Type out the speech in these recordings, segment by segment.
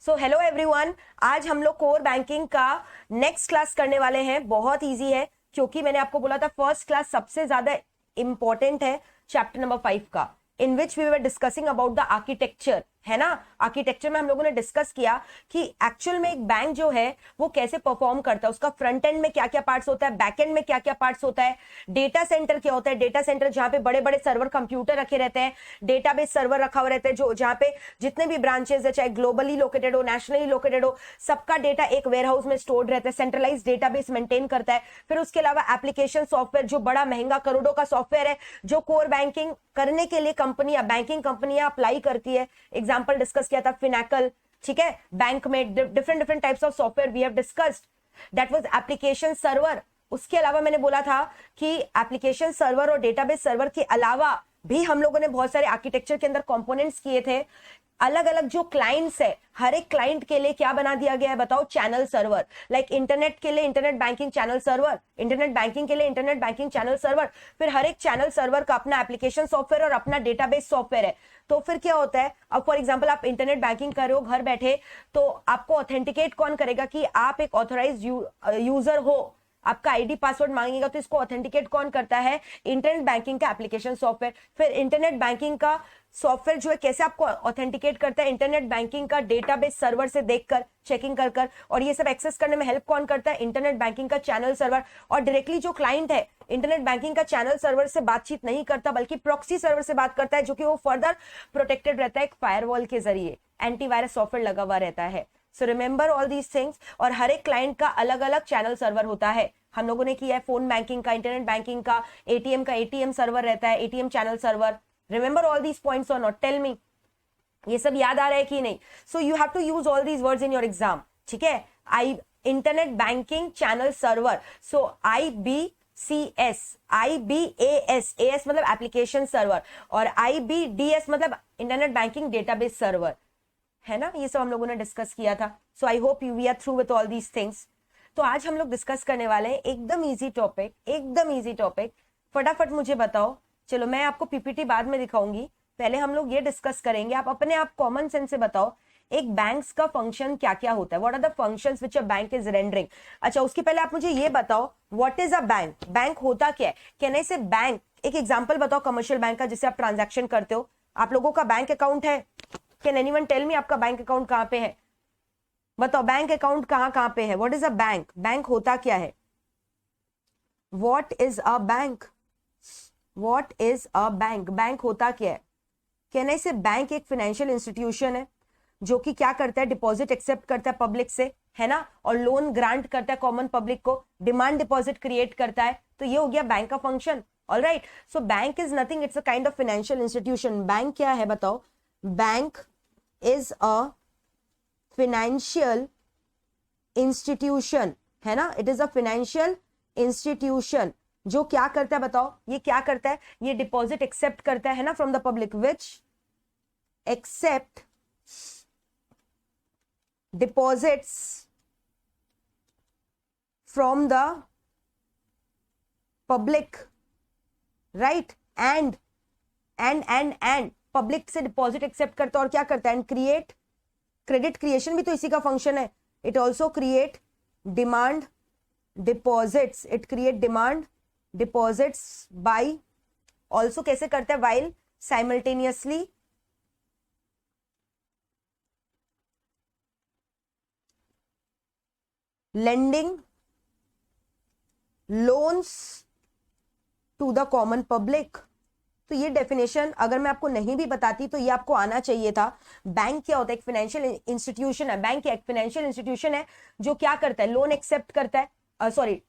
So hello everyone, आज हम लोग कोर बैंकिंग का नेक्स्ट क्लास करने वाले हैं। बहुत इजी है क्योंकि मैंने आपको बोला था फर्स्ट क्लास सबसे ज्यादा इंपॉर्टेंट है चैप्टर नंबर 5 का, in which we were discussing about the architecture, है ना। आर्किटेक्चर में हम लोगों ने डिस्कस किया कि एक्चुअल में एक बैंक जो है वो कैसे परफॉर्म करता है, उसका फ्रंट एंड में क्या क्या पार्ट्स होता है, बैक एंड में क्या क्या पार्ट्स होता है, डेटा सेंटर क्या होता है, डेटा सेंटर जहां पे बड़े बड़े सर्वर कंप्यूटर रखे रहते हैं, डेटाबेस सर्वर रखा हुआ रहता है जो जहां पे जितने भी ब्रांचेस है, चाहे ग्लोबली लोकेटेड हो, नेशनली लोकेटेड हो, सबका डेटा एक वेयर हाउस में स्टोर्ड रहता है, सेंट्रलाइज डेटाबेस मेंटेन करता है। फिर उसके अलावा एप्लीकेशन सॉफ्टवेयर जो बड़ा महंगा करोड़ों का सॉफ्टवेयर है जो कोर बैंकिंग करने के लिए कंपनियां, बैंकिंग कंपनियां अप्लाई करती है। एग्जांपल डिस्कस किया था फिनैकल, ठीक है। बैंक में different types of software we have discussed, that was application server. उसके अलावा मैंने बोला था कि एप्लीकेशन सर्वर और डेटाबेस सर्वर के अलावा भी हम लोगों ने बहुत सारे आर्किटेक्चर के अंदर कंपोनेंट्स किए थे। अलग अलग जो क्लाइंट्स है, हर एक क्लाइंट के लिए क्या बना दिया गया है बताओ, चैनल सर्वर। लाइक इंटरनेट के लिए internet banking channel server, internet banking के लिए इंटरनेट बैंकिंग चैनल सर्वर। फिर हर एक चैनल सर्वर का अपना एप्लीकेशन सॉफ्टवेयर और अपना डेटाबेस सॉफ्टवेयर है। तो फिर क्या होता है, अब फॉर एग्जांपल आप इंटरनेट बैंकिंग कर रहे हो घर बैठे, तो आपको ऑथेंटिकेट कौन करेगा कि आप एक ऑथराइज्ड यूजर हो, आपका आईडी पासवर्ड मांगेगा तो इसको ऑथेंटिकेट कौन करता है, इंटरनेट बैंकिंग का एप्लीकेशन सॉफ्टवेयर। फिर इंटरनेट बैंकिंग का सॉफ्टवेयर जो है कैसे आपको ऑथेंटिकेट करता है, इंटरनेट बैंकिंग का डेटाबेस सर्वर से देखकर, चेकिंग कर और ये सब एक्सेस करने में हेल्प कौन करता है, इंटरनेट बैंकिंग का चैनल सर्वर। और डायरेक्टली जो क्लाइंट है इंटरनेट बैंकिंग का चैनल सर्वर से बातचीत नहीं करता बल्कि प्रॉक्सी सर्वर से बात करता है, जो कि वो फर्दर प्रोटेक्टेड रहता है एक फायरवॉल के जरिए, एंटीवायरस सॉफ्टवेयर लगा हुआ रहता है। So remember all these things. और हर एक क्लाइंट का अलग अलग चैनल सर्वर होता है। हम लोगों ने किया है फोन बैंकिंग का, इंटरनेट बैंकिंग का, एटीएम का एटीएम सर्वर रहता है, ATM channel server. Remember all these points और नॉट, टेल मी ये सब याद आ रहा है कि नहीं। So you have to use all these words in your exam, ठीक है। I internet banking channel server, so IBCS, IBAS, AS मतलब एप्लीकेशन सर्वर, और IBDS मतलब इंटरनेट बैंकिंग डेटाबेस सर्वर, है ना। ये सब हम लोगों ने डिस्कस किया था। So I hope you we are through with all these things. तो आज हम लोग डिस्कस करने वाले हैं एकदम इजी टॉपिक, एकदम इजी टॉपिक। फटाफट मुझे बताओ, चलो मैं आपको पीपीटी बाद में दिखाऊंगी, पहले हम लोग ये डिस्कस करेंगे। आप अपने आप कॉमन सेंस से बताओ एक बैंक्स का फंक्शन क्या क्या होता है, what are the functions which a bank is rendering. अच्छा, उसके पहले आप मुझे ये बताओ what is a bank, bank होता क्या है। कैन आई से बैंक, एक एग्जांपल बताओ कमर्शियल बैंक का जिससे आप ट्रांजैक्शन करते हो। आप लोगों का बैंक अकाउंट है, कैन एनीवन टेल मी आपका बैंक अकाउंट कहां पे है, बताओ बैंक अकाउंट कहां कहां पे है। What is a bank, bank होता क्या है, what is a bank, what is a bank, bank होता क्या है। कहने से बैंक एक फाइनेंशियल इंस्टीट्यूशन है जो कि क्या करता है, डिपॉजिट एक्सेप्ट करता है पब्लिक से, है ना, और लोन ग्रांट करता है कॉमन पब्लिक को, डिमांड डिपॉजिट क्रिएट करता है। तो ये हो गया बैंक का function. Alright, so bank is nothing, it's a kind of financial institution. Bank क्या है बताओ, bank is a financial institution, है ना, it is a financial institution जो क्या करता है बताओ, ये क्या करता है, ये डिपॉजिट एक्सेप्ट करता है ना from the public, which accept deposits from the public, right, and public से डिपॉजिट एक्सेप्ट करता है और क्या करता है, एंड क्रिएट, क्रेडिट क्रिएशन भी तो इसी का फंक्शन है। It also create demand deposits, it create demand deposits by, also कैसे करता है, while simultaneously lending loans to the common public. तो ये डेफिनेशन अगर मैं आपको नहीं भी बताती तो ये आपको आना चाहिए था। बैंक क्या होता है, एक फाइनेंशियल इंस्टीट्यूशन है। बैंक एक फाइनेंशियल इंस्टीट्यूशन है जो क्या करता है, लोन एक्सेप्ट करता है, सॉरी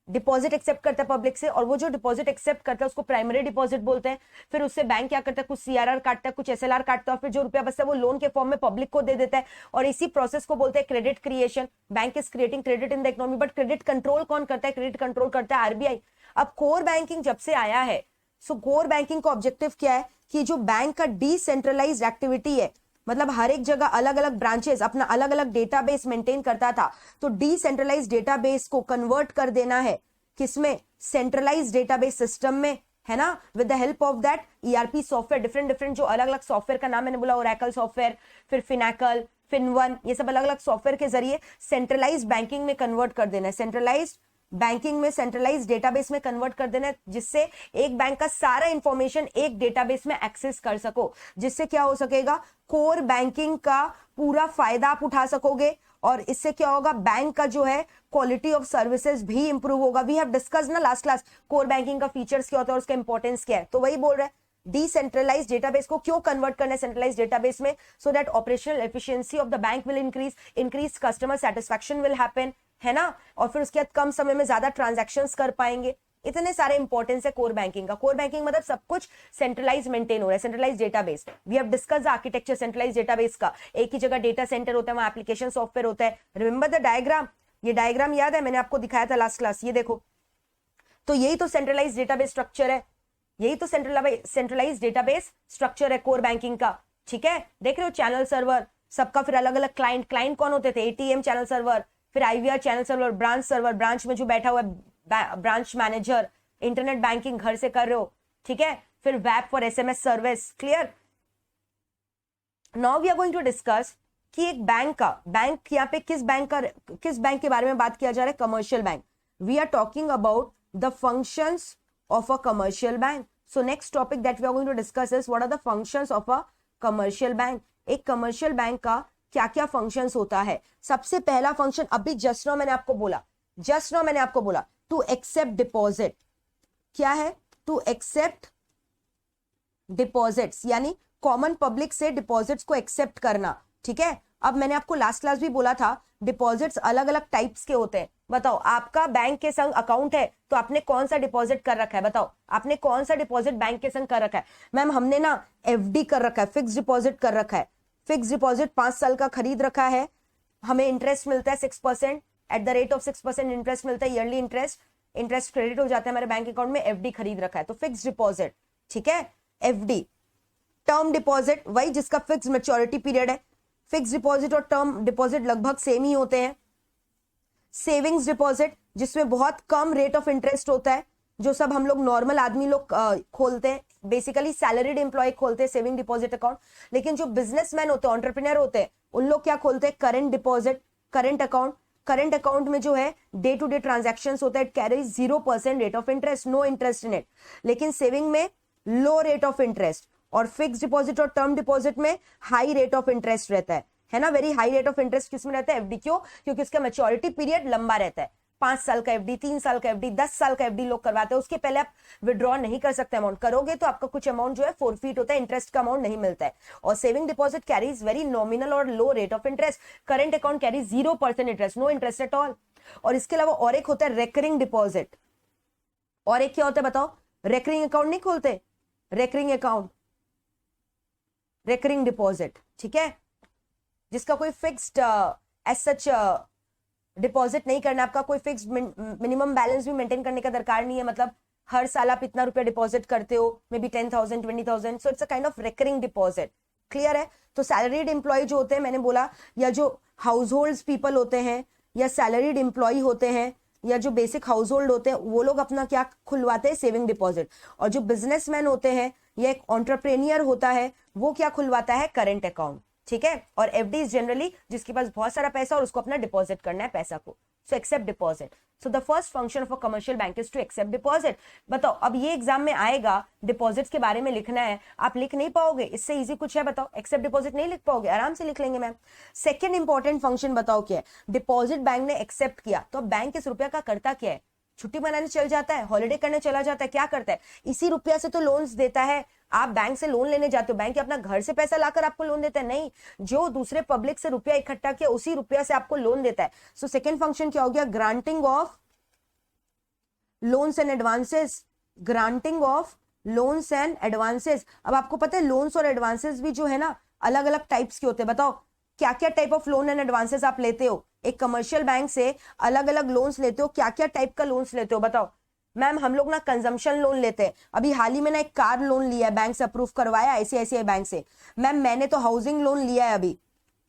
डिपॉजिट एक्सेप्ट करता है पब्लिक से, और वो जो डिपॉजिट एक्सेप्ट करता है उसको प्राइमरी डिपॉजिट बोलते हैं। फिर उससे बैंक क्या करता है, कुछ सीआरआर काटता है, कुछ एसएलआर काटता है, और फिर जो रुपया बचता है वो लोन के फॉर्म में पब्लिक को दे देता है। और इसी प्रोसेस को बोलते हैं credit creation. Bank is creating credit in the economy, but credit control कौन करता है, क्रेडिट कंट्रोल करता है आरबीआई। अब कोर बैंकिंग जब से आया है, सो कोर बैंकिंग का ऑब्जेक्टिव क्या है कि जो बैंक का डिसेंट्रलाइज्ड एक्टिविटी है, मतलब हर एक जगह अलग अलग ब्रांचेस अपना अलग अलग डेटाबेस मेंटेन करता था, तो डिसेंट्रलाइज्ड डेटाबेस को कन्वर्ट कर देना है किसमें, सेंट्रलाइज्ड डेटाबेस सिस्टम में, है ना, with the help of that ERP software, different जो अलग अलग सॉफ्टवेयर का नाम मैंने बोला, ओरेकल सॉफ्टवेयर, फिर फिनैकल, FinOne, ये सब अलग अलग सॉफ्टवेयर के जरिए सेंट्रलाइज बैंकिंग में कन्वर्ट कर देना है, सेंट्रलाइज बैंकिंग में सेंट्रलाइज डेटाबेस में कन्वर्ट कर देना है, जिससे एक बैंक का सारा इंफॉर्मेशन एक डेटाबेस में एक्सेस कर सको, जिससे क्या हो सकेगा, कोर बैंकिंग का पूरा फायदा आप उठा सकोगे। और इससे क्या होगा, बैंक का जो है क्वालिटी ऑफ सर्विसेज भी इंप्रूव होगा। वी हैव डिस्कस ना लास्ट क्लास कोर बैंकिंग का फीचर्स क्या होता है और उसका इंपॉर्टेंस क्या है, तो वही बोल रहे हैं डिसेंट्रलाइज डेटाबेस को क्यों कन्वर्ट करना है सेंट्रलाइज डेटाबेस में, so that operational efficiency of the bank will increase customer satisfaction will happen, है ना, और फिर उसके बाद कम समय में ज्यादा ट्रांजैक्शंस कर पाएंगे। इतने सारे इंपॉर्टेंस है कोर बैंकिंग का। कोर बैंकिंग मतलब सब कुछ सेंट्रलाइज मेंटेन हो रहा है, centralize database. We have discuss the architecture centralize database का, एक ही जगह डेटा सेंटर होता है, वहां एप्लीकेशन सॉफ्टवेयर होता है। रिमेंबर द डायग्राम, ये डायग्राम याद है, मैंने आपको दिखाया था लास्ट क्लास, ये देखो। तो यही तो सेंट्रलाइज डेटाबेस स्ट्रक्चर है, यही तो सेंट्रलाइज डेटाबेस स्ट्रक्चर है कोर बैंकिंग का, ठीक है। देख रहे हो, चैनल सर्वर सबका, फिर अलग अलग क्लाइंट कौन होते थे, एटीएम चैनल सर्वर, फिर IVR channel server, branch server, branch में जो बैठा हुआ है ब्रांच मैनेजर, इंटरनेट बैंकिंग घर से कर रहे हो, ठीक है, फिर web for SMS service, clear. Now we are going to discuss कि एक बैंक यहाँ पे किस बैंक के बारे में बात किया जा रहा है, commercial bank. We are talking about the functions of a commercial bank. So next topic that we are going to discuss is what are the functions of a commercial bank. एक commercial bank का क्या क्या functions होता है। सबसे पहला function अभी just now मैंने आपको बोला to accept deposit। क्या है? to accept deposits, यानी common public से deposits को accept करना, ठीक है। अब मैंने आपको लास्ट क्लास भी बोला था डिपॉजिट्स अलग अलग टाइप्स के होते हैं। बताओ, आपका बैंक के संग अकाउंट है तो आपने कौन सा डिपॉजिट कर रखा है, बताओ आपने कौन सा डिपॉजिट बैंक के संग कर रखा है। मैम हमने ना एफडी कर रखा है, फिक्स डिपॉजिट कर रखा है। फिक्स डिपॉजिट 5 साल का खरीद रखा है, हमें इंटरेस्ट मिलता है 6%, at the rate of 6% interest मिलता है, ईयरली इंटरेस्ट क्रेडिट हो जाता है हमारे बैंक अकाउंट में। एफडी खरीद रखा है तो फिक्स डिपॉजिट, ठीक है। एफडी, टर्म डिपॉजिट वही जिसका फिक्स मैच्योरिटी पीरियड है। फिक्स डिपॉजिट और टर्म डिपॉजिट लगभग सेम ही होते हैं। सेविंग्स डिपॉजिट जिसमें बहुत कम रेट ऑफ इंटरेस्ट होता है, जो सब हम लोग नॉर्मल आदमी लोग खोलते हैं, बेसिकली सैलरीड एम्प्लॉय खोलते हैं सेविंग डिपॉजिट अकाउंट। लेकिन जो बिजनेसमैन होते हैं, एंटरप्रेन्योर होते हैं, उन लोग क्या खोलते हैं, current deposit, current account. Current account में जो है डे टू डे ट्रांजेक्शन होता है, it carries 0% rate of interest, no interest in it. लेकिन सेविंग में लो रेट ऑफ इंटरेस्ट, और फिक्स डिपॉजिट और टर्म डिपॉजिट में हाई रेट ऑफ इंटरेस्ट रहता है ना। Very high rate of interest किसमें रहता है, एफडी। क्यों? क्योंकि उसका मैच्योरिटी पीरियड लंबा रहता है। 5 साल का एफडी, 3 साल का एफडी, 10 साल का एफडी लोग करवाते हैं। उसके पहले आप विड्रॉ नहीं कर सकते अमाउंट, करोगे तो आपका कुछ अमाउंट जो है फोरफीट होता है, इंटरेस्ट का अमाउंट नहीं मिलता है। और saving deposit carries very nominal और low rate of interest. Current account carry 0% interest, no interest at all. और इसके अलावा और एक होता है रेकरिंग डिपॉजिट। और एक क्या होता है बताओ, रेकरिंग अकाउंट नहीं खोलते, रेकरिंग अकाउंट, रेकरिंग डिपॉजिट, ठीक है, जिसका कोई फिक्स्ड एज सच डिपॉजिट नहीं करना, आपका कोई फिक्स्ड मिनिमम बैलेंस भी मेंटेन करने का दरकार नहीं है। मतलब हर साल आप इतना रुपया डिपॉजिट करते हो, may be 10,000 20,000, so it's a kind of recurring deposit, clear है। तो सैलरीड एम्प्लॉय जो होते हैं, मैंने बोला, या जो हाउस होल्ड पीपल होते हैं, या सैलरीड एम्प्लॉय होते हैं, या जो बेसिक हाउस होल्ड होते हैं, वो लोग अपना क्या खुलवाते हैं, सेविंग डिपॉजिट। और जो बिजनेसमैन होते हैं या एक एंटरप्रेन्योर होता है, वो क्या खुलवाता है, करंट अकाउंट, ठीक है। और एफडी जनरली जिसके पास बहुत सारा पैसा और उसको अपना डिपॉजिट करना है पैसा को, so accept deposit. So the first function of a commercial bank is to accept deposit. बताओ, अब ये एग्जाम में आएगा, डिपॉजिट्स के बारे में लिखना है, आप लिख नहीं पाओगे, इससे इजी कुछ है बताओ, एक्सेप्ट डिपॉजिट नहीं लिख पाओगे, आराम से लिख लेंगे मैम। सेकेंड इंपॉर्टेंट फंक्शन बताओ क्या है, डिपॉजिट बैंक ने एक्सेप्ट किया तो बैंक इस रुपया का करता क्या है, छुट्टी मनाने चल जाता है, हॉलिडे करने चला जाता है, क्या करता है, इसी रुपया से तो लोन्स देता है। आप बैंक से लोन लेने जाते हो, बैंक अपना घर से पैसा लाकर आपको लोन देता है, नहीं, जो दूसरे पब्लिक से रुपया इकट्ठा किया उसी रुपया से आपको लोन देता है। सो सेकंड फंक्शन क्या हो गया, granting of loans and advances, granting of loans and advances. अब आपको पता है लोन्स और एडवांसेस भी जो है ना अलग अलग टाइप्स के होते हैं। बताओ क्या क्या type of loan and advances आप लेते हो, एक कमर्शियल बैंक से अलग अलग लोन्स लेते हो, क्या क्या टाइप का लोन्स लेते हो बताओ। मैम हम लोग ना कंजम्पशन लोन लेते हैं, अभी हाल ही में ना एक कार लोन लिया है, बैंक से अप्रूव करवाया आईसीआईसीआई बैंक से। मैम मैंने तो हाउसिंग लोन लिया है अभी,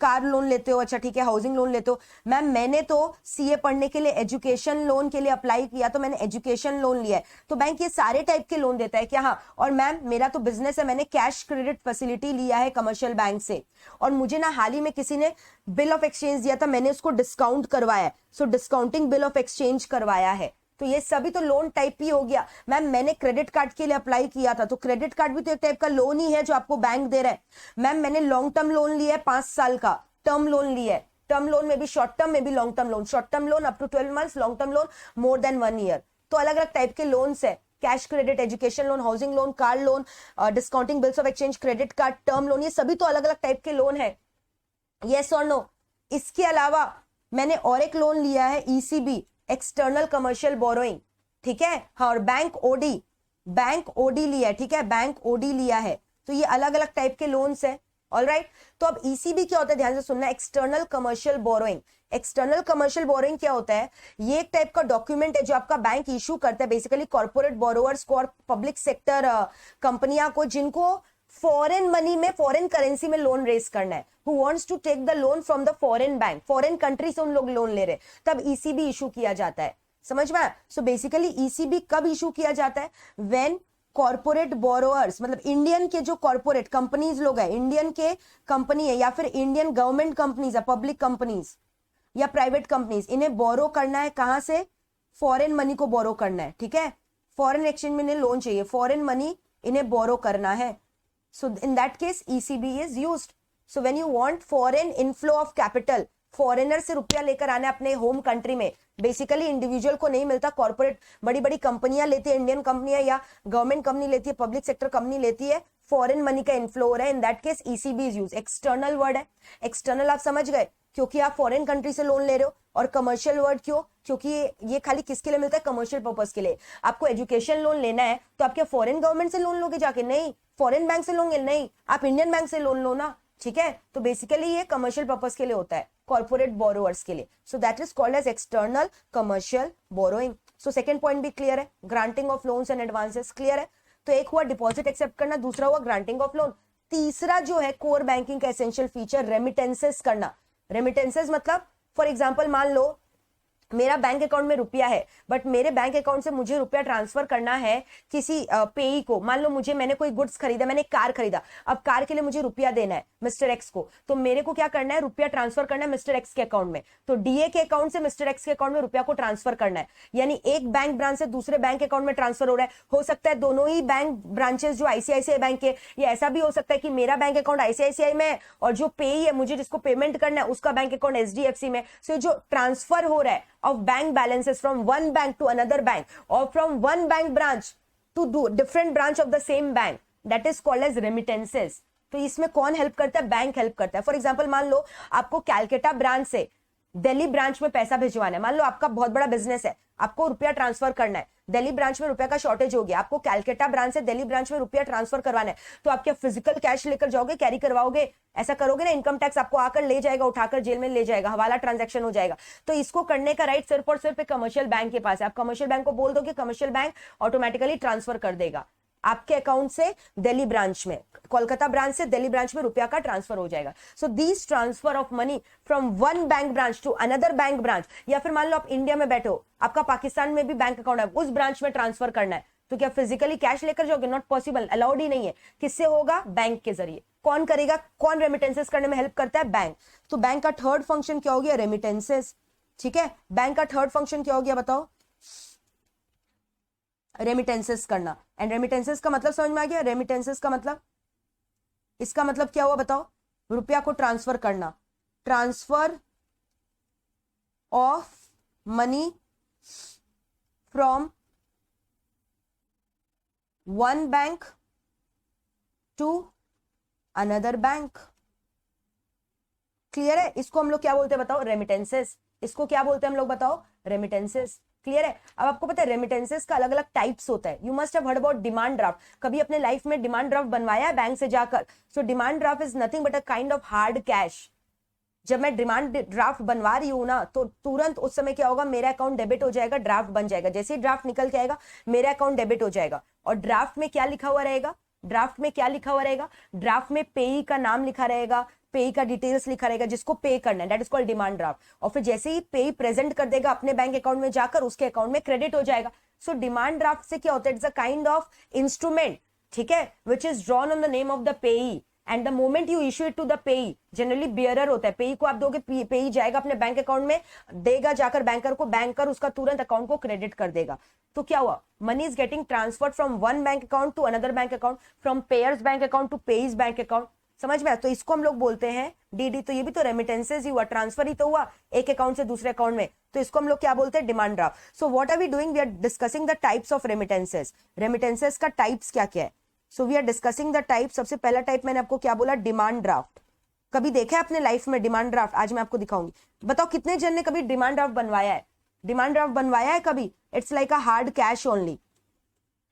कार लोन लेते हो, अच्छा ठीक है, हाउसिंग लोन लेते हो। मैम मैंने तो सीए पढ़ने के लिए एजुकेशन लोन के लिए अप्लाई किया, तो मैंने एजुकेशन लोन लिया है। तो बैंक ये सारे टाइप के लोन देता है क्या? हाँ। और मैम मेरा तो बिजनेस है, मैंने कैश क्रेडिट फैसिलिटी लिया है कमर्शियल बैंक से, और मुझे ना हाल ही में किसी ने बिल ऑफ एक्सचेंज दिया था, मैंने उसको डिस्काउंट करवाया है, सो डिस्काउंटिंग बिल ऑफ एक्सचेंज करवाया है। तो ये सभी तो लोन टाइप ही हो गया। मैम मैंने क्रेडिट कार्ड के लिए अप्लाई किया था, तो क्रेडिट कार्ड भी तो एक टाइप का लोन ही है जो आपको बैंक दे रहा है। मैम मैंने लॉन्ग टर्म लोन लिया है 5 साल का, टर्म लोन लिया है, टर्म लोन में भी शॉर्ट टर्म में भी long term loan, short term loan up to 12 months, long term loan more than 1 year. तो अलग अलग टाइप के लोन्स है, cash credit, education loan, housing loan, car loan, discounting bills of exchange, credit card, term loan, ये सभी तो अलग अलग टाइप के लोन है। यस और नो? इसके अलावा मैंने और एक लोन लिया है ईसीबी, एक्सटर्नल कमर्शियल बोरोइंग, ठीक है। हाँ, और बैंक ओडी लिया है, ठीक है, बैंक ओडी लिया है। तो ये अलग अलग टाइप के लोन्स है। ऑलराइट, तो अब ईसीबी क्या होता है, ध्यान से सुनना, external commercial borrowing. External commercial borrowing क्या होता है? ये एक टाइप का डॉक्यूमेंट है जो आपका बैंक इशू करता है बेसिकली कॉर्पोरेट बोरोवर्स को और पब्लिक सेक्टर कंपनियां को, जिनको फॉरेन मनी में, फॉरेन करेंसी में लोन रेज करना है, who wants to take the loan from the foreign bank, foreign country से उन लोग लोन ले रहे, तब ईसीबी इशू किया जाता है। समझ में? सो बेसिकली ईसीबी कब इशू किया जाता है? व्हेन कॉर्पोरेट बोरोअर्स, मतलब इंडियन के जो कॉर्पोरेट कंपनीज लोग हैं, इंडियन के कंपनी है या फिर इंडियन गवर्नमेंट कंपनीज है, पब्लिक कंपनीज या प्राइवेट कंपनीज, इन्हें बोरो करना है कहां से? फॉरेन मनी को बोरो करना है, ठीक है। फॉरेन एक्सचेंज में इन्हें लोन चाहिए, फॉरेन मनी इन्हें बोरो करना है। So in that case ECB is used. So when you want foreign inflow of capital, foreigner से रुपया लेकर आना अपने होम कंट्री में, बेसिकली इंडिविजुअल को नहीं मिलता, कॉर्पोरेट बड़ी बड़ी कंपनियां लेती है, इंडियन कंपनियां या गवर्नमेंट कंपनी लेती है, पब्लिक सेक्टर कंपनी लेती है, फॉरेन मनी का इन्फ्लो हो रहा है, इन that case ECB is use. External word है, एक्सटर्नल आप समझ गए क्योंकि आप फॉरेन कंट्री से लोन ले रहे हो, और कमर्शियल वर्ड क्यों? क्योंकि ये खाली किसके लिए मिलता है? कमर्शियल पर्पस के लिए। आपको एजुकेशन लोन लेना है तो आप क्या फॉरेन गवर्नमेंट से लोन लोगे जाके? नहीं। फॉरेन बैंक से लोगे? नहीं, आप इंडियन बैंक से लोन लो ना, ठीक है। तो बेसिकली ये कमर्शियल पर्पस के लिए होता है, कॉर्पोरेट बोरोवर्स के लिए। So that is called as external commercial borrowing. So second point भी क्लियर है, granting of loans and advances clear है। तो एक हुआ डिपॉजिट एक्सेप्ट करना, दूसरा हुआ ग्रांटिंग ऑफ लोन, तीसरा जो है कोर बैंकिंग का एसेंशियल फीचर रेमिटेंसेस करना। रेमिटेंसेस मतलब फॉर एग्जांपल मान लो मेरा बैंक अकाउंट में रुपया है, बट मेरे बैंक अकाउंट से मुझे रुपया ट्रांसफर करना है किसी पेई को। मान लो मैंने कोई गुड्स खरीदा, मैंने कार खरीदा, अब कार के लिए मुझे रुपया देना है मिस्टर एक्स को, तो मेरे को क्या करना है? रुपया ट्रांसफर करना है मिस्टर एक्स के अकाउंट में। तो डीए के अकाउंट से मिस्टर एक्स के अकाउंट में रुपया को ट्रांसफर करना है, यानी एक बैंक ब्रांच से दूसरे बैंक अकाउंट में ट्रांसफर हो रहा है। हो सकता है दोनों ही बैंक ब्रांचेस जो आईसीआईसीआई बैंक के, या ऐसा भी हो सकता है कि मेरा बैंक अकाउंट आईसीआईसीआई में है और जो पेई है, मुझे जिसको पेमेंट करना है, उसका बैंक अकाउंट एचडीएफसी में। सो जो ट्रांसफर हो रहा है of bank balances from one bank to another bank or from one bank branch to different branch of the same bank, that is called as remittances. तो इसमें कौन हेल्प करता है? बैंक हेल्प करता है। फॉर एग्जांपल मान लो आपको Calcutta branch से दिल्ली ब्रांच में पैसा भिजवाना है, मान लो आपका बहुत बड़ा बिजनेस है, आपको रुपया ट्रांसफर करना है, दिल्ली ब्रांच में रुपया का शॉर्टेज हो गया, आपको कैलकाटा ब्रांच से दिल्ली ब्रांच में रुपया ट्रांसफर करवाना है, तो आप क्या फिजिकल कैश लेकर जाओगे, कैरी करवाओगे? ऐसा करोगे ना, इनकम टैक्स आपको आकर ले जाएगा, उठाकर जेल में ले जाएगा, हवाला ट्रांजैक्शन हो जाएगा। तो इसको करने का राइट सिर्फ और सिर्फ एक कमर्शियल बैंक के पास है। आप कमर्शियल बैंक को बोल दो कि कमर्शियल बैंक ऑटोमेटिकली ट्रांसफर कर देगा आपके अकाउंट से दिल्ली ब्रांच में, कोलकाता ब्रांच से दिल्ली ब्रांच में रुपया का ट्रांसफर हो जाएगा। So this transfer of money from one bank branch to another bank branch, या फिर मान लो आप इंडिया में बैठे हो, आपका पाकिस्तान में भी बैंक अकाउंट है, उस ब्रांच में ट्रांसफर करना है, तो क्या फिजिकली कैश लेकर जाओगे? नॉट पॉसिबल, अलाउड ही नहीं है। किससे होगा? बैंक के जरिए। कौन करेगा? कौन रेमिटेंसेस करने में हेल्प करता है? बैंक। तो बैंक का थर्ड फंक्शन क्या हो गया? रेमिटेंसेस, ठीक है। बैंक का थर्ड फंक्शन क्या हो गया बताओ? रेमिटेंसेस करना। एंड रेमिटेंसेस का मतलब समझ में आ गया? रेमिटेंसेस का मतलब, इसका मतलब क्या हुआ बताओ? रुपया को ट्रांसफर करना, transfer of money from one bank to another bank. Clear है? इसको हम लोग क्या बोलते हैं बताओ? रेमिटेंसेस। इसको क्या बोलते हैं हम लोग बताओ? रेमिटेंसेस। क्लियर है? अब आपको पता है रेमिटेंसेस का अलग अलग टाइप्स होता है। You must have heard about demand draft. कभी अपने लाइफ में डिमांड ड्राफ्ट बनवाया है बैंक से जाकर? So demand draft is nothing but a kind of hard cash. जब मैं डिमांड ड्राफ्ट बनवा रही हूं ना, तो तुरंत उस समय क्या होगा? मेरा अकाउंट डेबिट हो जाएगा, ड्राफ्ट बन जाएगा। जैसे ही ड्राफ्ट निकल के आएगा मेरा अकाउंट डेबिट हो जाएगा। और ड्राफ्ट में क्या लिखा हुआ रहेगा? ड्राफ्ट में क्या लिखा हुआ रहेगा? ड्राफ्ट में पेई का नाम लिखा रहेगा, पेई का डिटेल्स लिखा रहेगा जिसको पे करना है, that is called demand draft. और फिर जैसे ही पेई प्रेजेंट कर देगा अपने बैंक अकाउंट में जाकर, उसके अकाउंट में क्रेडिट हो जाएगा। सो डिमांड ड्राफ्ट से क्या होता है, it's a kind of instrument, ठीक है, which is drawn on the name of the payee and the moment you issue it to the payee, generally bearer होता है, पेई को आप दोगे, पेई जाएगा अपने बैंक अकाउंट में, देगा जाकर बैंकर को, बैंकर उसका तुरंत अकाउंट को क्रेडिट कर देगा। तो क्या हुआ, money is getting transferred from one bank account to another bank account, from payer's bank account to payee's bank account. समझ में आया? तो इसको हम लोग बोलते हैं डीडी। तो ये भी तो रेमिटेंसेज ही हुआ, ट्रांसफर ही तो हुआ एक अकाउंट से दूसरे अकाउंट में, तो इसको हम लोग क्या बोलते हैं, demand draft. So what are we doing, we are discussing the types of remittances. Remittances का टाइप्स क्या क्या है, so we are discussing the type. सबसे पहला टाइप मैंने आपको क्या बोला, डिमांड ड्राफ्ट। कभी देखा है अपने लाइफ में डिमांड ड्राफ्ट? आज मैं आपको दिखाऊंगी। बताओ कितने जन ने कभी डिमांड ड्राफ्ट बनवाया है? डिमांड ड्राफ्ट बनवाया है कभी? It's like a hard cash only.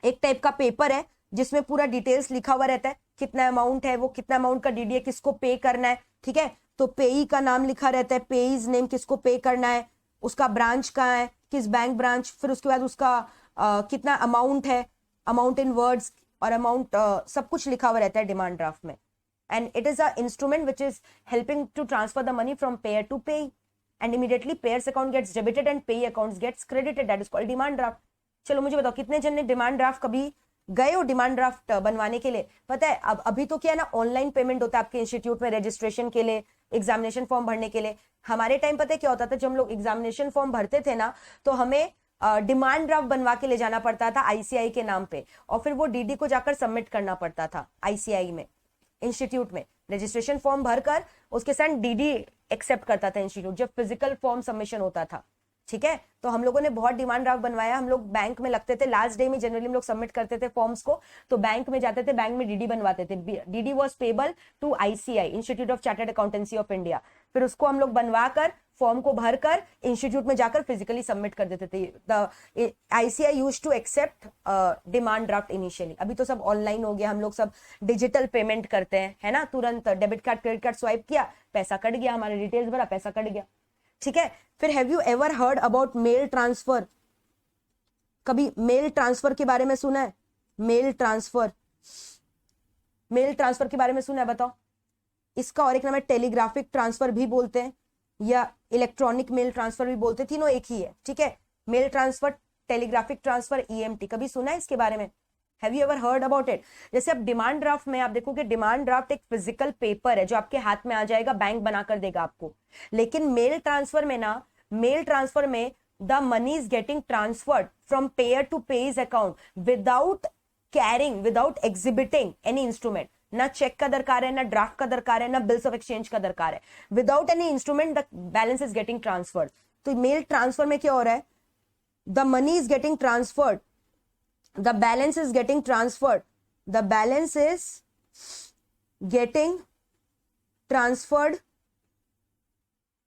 एक टाइप का पेपर है जिसमें पूरा डिटेल्स लिखा हुआ रहता है, कितना अमाउंट है, वो कितना अमाउंट का डीडी है, किसको पे करना है, ठीक है। तो पेई का नाम लिखा रहता है, पेईज नेम, किसको पे करना है, उसका ब्रांच कहाँ है, किस बैंक ब्रांच, फिर उसके बाद उसका कितना अमाउंट है, अमाउंट इन वर्ड्स और अमाउंट सब कुछ लिखा हुआ रहता है डिमांड ड्राफ्ट में। And it is a instrument which is helping to transfer the money from payer to payee and immediately payer's account gets debited and payee account gets credited, that is called demand draft. चलो मुझे बताओ कितने जन ने demand draft कभी गए हो demand draft बनवाने के लिए? पता है अब अभी तो क्या है ना, ऑनलाइन पेमेंट होता है आपके इंस्टीट्यूट में रजिस्ट्रेशन के लिए, एग्जामिनेशन फॉर्म भरने के लिए। हमारे टाइम पता है क्या होता था, जब हम लोग एग्जामिनेशन फॉर्म भरते थे ना, तो हमें डिमांड ड्राफ्ट बनवा के ले जाना पड़ता था आईसीआई के नाम पे, और फिर वो डीडी को जाकर सबमिट करना पड़ता था आईसीआई में, इंस्टीट्यूट में रजिस्ट्रेशन फॉर्म भरकर उसके साथ डीडी एक्सेप्ट करता था इंस्टीट्यूट, जब फिजिकल फॉर्म सबमिशन होता था, ठीक है। तो हम लोगों ने बहुत डिमांड ड्राफ्ट बनवाया। हम लोग बैंक में लगते थे, लास्ट डे में जनरली हम लोग सबमिट करते थे फॉर्म्स को, तो बैंक में जाते थे, बैंक में डीडी बनवाते थे। DD was payable to ICAI, institute of chartered accountancy of India. फिर उसको हम लोग बनवाकर फॉर्म को भरकर इंस्टीट्यूट में जाकर फिजिकली सबमिट कर देते थे। The ICAI used to accept demand draft initially. अभी तो सब ऑनलाइन हो गया, हम लोग सब डिजिटल पेमेंट करते हैं, है ना, तुरंत debit card credit card swipe किया, पैसा कट गया, हमारे डिटेल्स भरा, पैसा कट गया, ठीक है। फिर have you ever heard about male transfer? कभी मेल ट्रांसफर के बारे में सुना है? मेल ट्रांसफर, मेल ट्रांसफर के बारे में सुना है? बताओ। इसका और एक नाम है टेलीग्राफिक ट्रांसफर भी बोलते हैं, या इलेक्ट्रॉनिक मेल ट्रांसफर भी बोलते हैं, तीनों एक ही है, ठीक है। Mail transfer, telegraphic transfer, EMT, कभी सुना है इसके बारे में? Have you ever heard about it? जैसे अब डिमांड ड्राफ्ट में आप देखोगे, डिमांड ड्राफ्ट एक फिजिकल पेपर है जो आपके हाथ में आ जाएगा, बैंक बना कर देगा आपको। लेकिन मेल ट्रांसफर में ना, मेल ट्रांसफर में the money is getting transferred from payer to payee's account without carrying, without exhibiting any instrument. ना चेक का दरकार है, ना ड्राफ्ट का दरकार है, ना बिल्स ऑफ एक्सचेंज का दरकार है। Without any instrument the balance is getting transferred. तो मेल ट्रांसफर में क्या हो रहा है, the money is getting transferred, the balance is getting transferred, the balance is getting transferred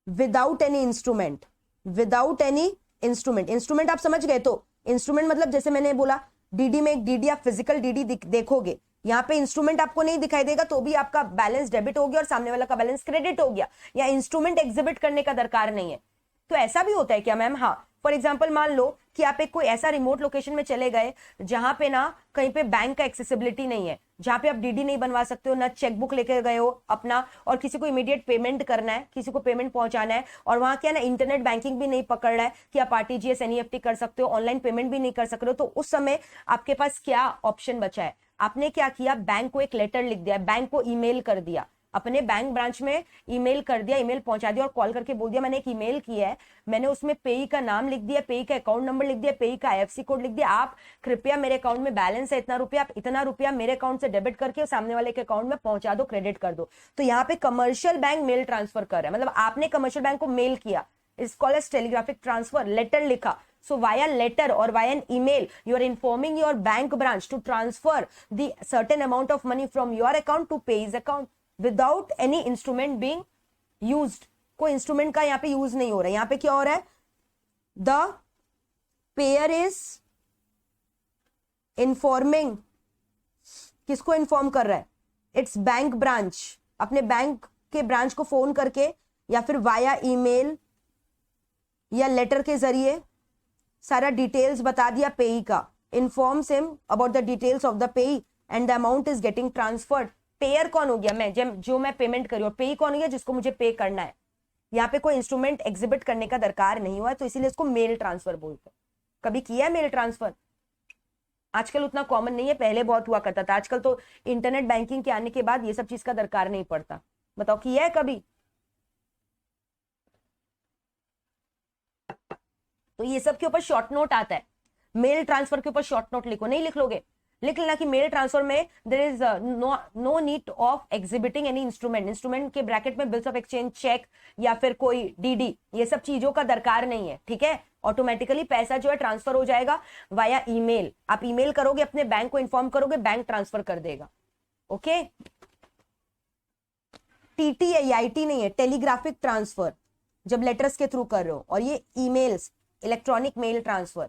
without any instrument, without any instrument। Instrument आप समझ गए? तो इंस्ट्रूमेंट मतलब जैसे मैंने बोला, डीडी में एक डीडी, आप फिजिकल डीडी देखोगे, यहाँ पे इंस्ट्रूमेंट आपको नहीं दिखाई देगा तो भी आपका बैलेंस डेबिट हो गया और सामने वाला का बैलेंस क्रेडिट हो गया, या इंस्ट्रूमेंट एग्जिबिट करने का दरकार नहीं है। तो ऐसा भी होता है क्या मैम? हाँ, फॉर एग्जाम्पल मान लो कि आप एक कोई ऐसा रिमोट लोकेशन में चले गए जहां पे ना कहीं पे बैंक का एक्सेसिबिलिटी नहीं है, जहां पे आप डीडी नहीं बनवा सकते हो, ना चेकबुक लेकर गए हो अपना, और किसी को इमीडिएट पेमेंट करना है, किसी को पेमेंट पहुंचाना है, और वहां क्या ना इंटरनेट बैंकिंग भी नहीं पकड़ रहा है कि आप आरटीजीएस एनईएफटी कर सकते हो, ऑनलाइन पेमेंट भी नहीं कर सकते हो। तो उस समय आपके पास क्या ऑप्शन बचा है? आपने क्या किया, बैंक को एक लेटर लिख दिया, बैंक को ईमेल कर दिया, अपने बैंक ब्रांच में ईमेल कर दिया, ईमेल पहुंचा दिया और कॉल करके बोल दिया मैंने एक ईमेल किया है, मैंने उसमें पेई का नाम लिख दिया, पेई का अकाउंट नंबर लिख दिया, पेई का आईएफएससी कोड लिख दिया, आप कृपया मेरे अकाउंट में बैलेंस है इतना रुपया, आप इतना रुपया मेरे अकाउंट से डेबिट करके सामने वाले के अकाउंट में पहुंचा दो, क्रेडिट कर दो। तो यहाँ पे कमर्शियल बैंक मेल ट्रांसफर कर रहा है, मतलब आपने कमर्शियल बैंक को मेल किया, is called as telegraphic transfer, letter लिखा। So via letter or via an email, you are informing your bank branch to transfer the certain amount of money from your account to pay's account without any instrument being used। कोई instrument का यहाँ पे use नहीं हो रहा है। यहाँ पे क्या हो रहा है, the payer is informing, किसको इन्फॉर्म कर रहा है? इट्स बैंक ब्रांच, अपने बैंक के ब्रांच को फोन करके या फिर वाया ईमेल या लेटर के जरिए सारा डिटेल्स बता दिया पेई का, informs him about the details of the payee and the amount is getting transferred payer कौन हो गया? मैं, जो मैं पेमेंट करी, और पेई कौन हो गया? जिसको मुझे पे करना है। यहाँ पे कोई इंस्ट्रूमेंट एग्जिबिट करने का दरकार नहीं हुआ, तो इसीलिए इसको मेल ट्रांसफर बोलते हैं। कभी किया है मेल ट्रांसफर? आजकल उतना कॉमन नहीं है, पहले बहुत हुआ करता था। आजकल तो इंटरनेट बैंकिंग के आने के बाद ये सब चीज का दरकार नहीं पड़ता। बताओ किया है कभी? तो ये सब के ऊपर शॉर्ट नोट आता है। मेल ट्रांसफर के ऊपर शॉर्ट नोट लिखो, नहीं लिख लोगे? लिख लेना कि मेल ट्रांसफर में there is no need of exhibiting any instrument. Instrument के ब्रैकेट में बिल्स ऑफ एक्सचेंज, चेक या फिर कोई डीडी, ये सब चीजों का दरकार नहीं है। ठीक है, ऑटोमेटिकली पैसा जो है ट्रांसफर हो जाएगा वाया ईमेल। आप ईमेल करोगे, अपने बैंक को इन्फॉर्म करोगे, बैंक ट्रांसफर कर देगा। ओके, टीटी है, आईटी नहीं है, टेलीग्राफिक ट्रांसफर जब लेटर्स के थ्रू कर रहे हो, और ये ईमेल्स, इलेक्ट्रॉनिक मेल ट्रांसफर।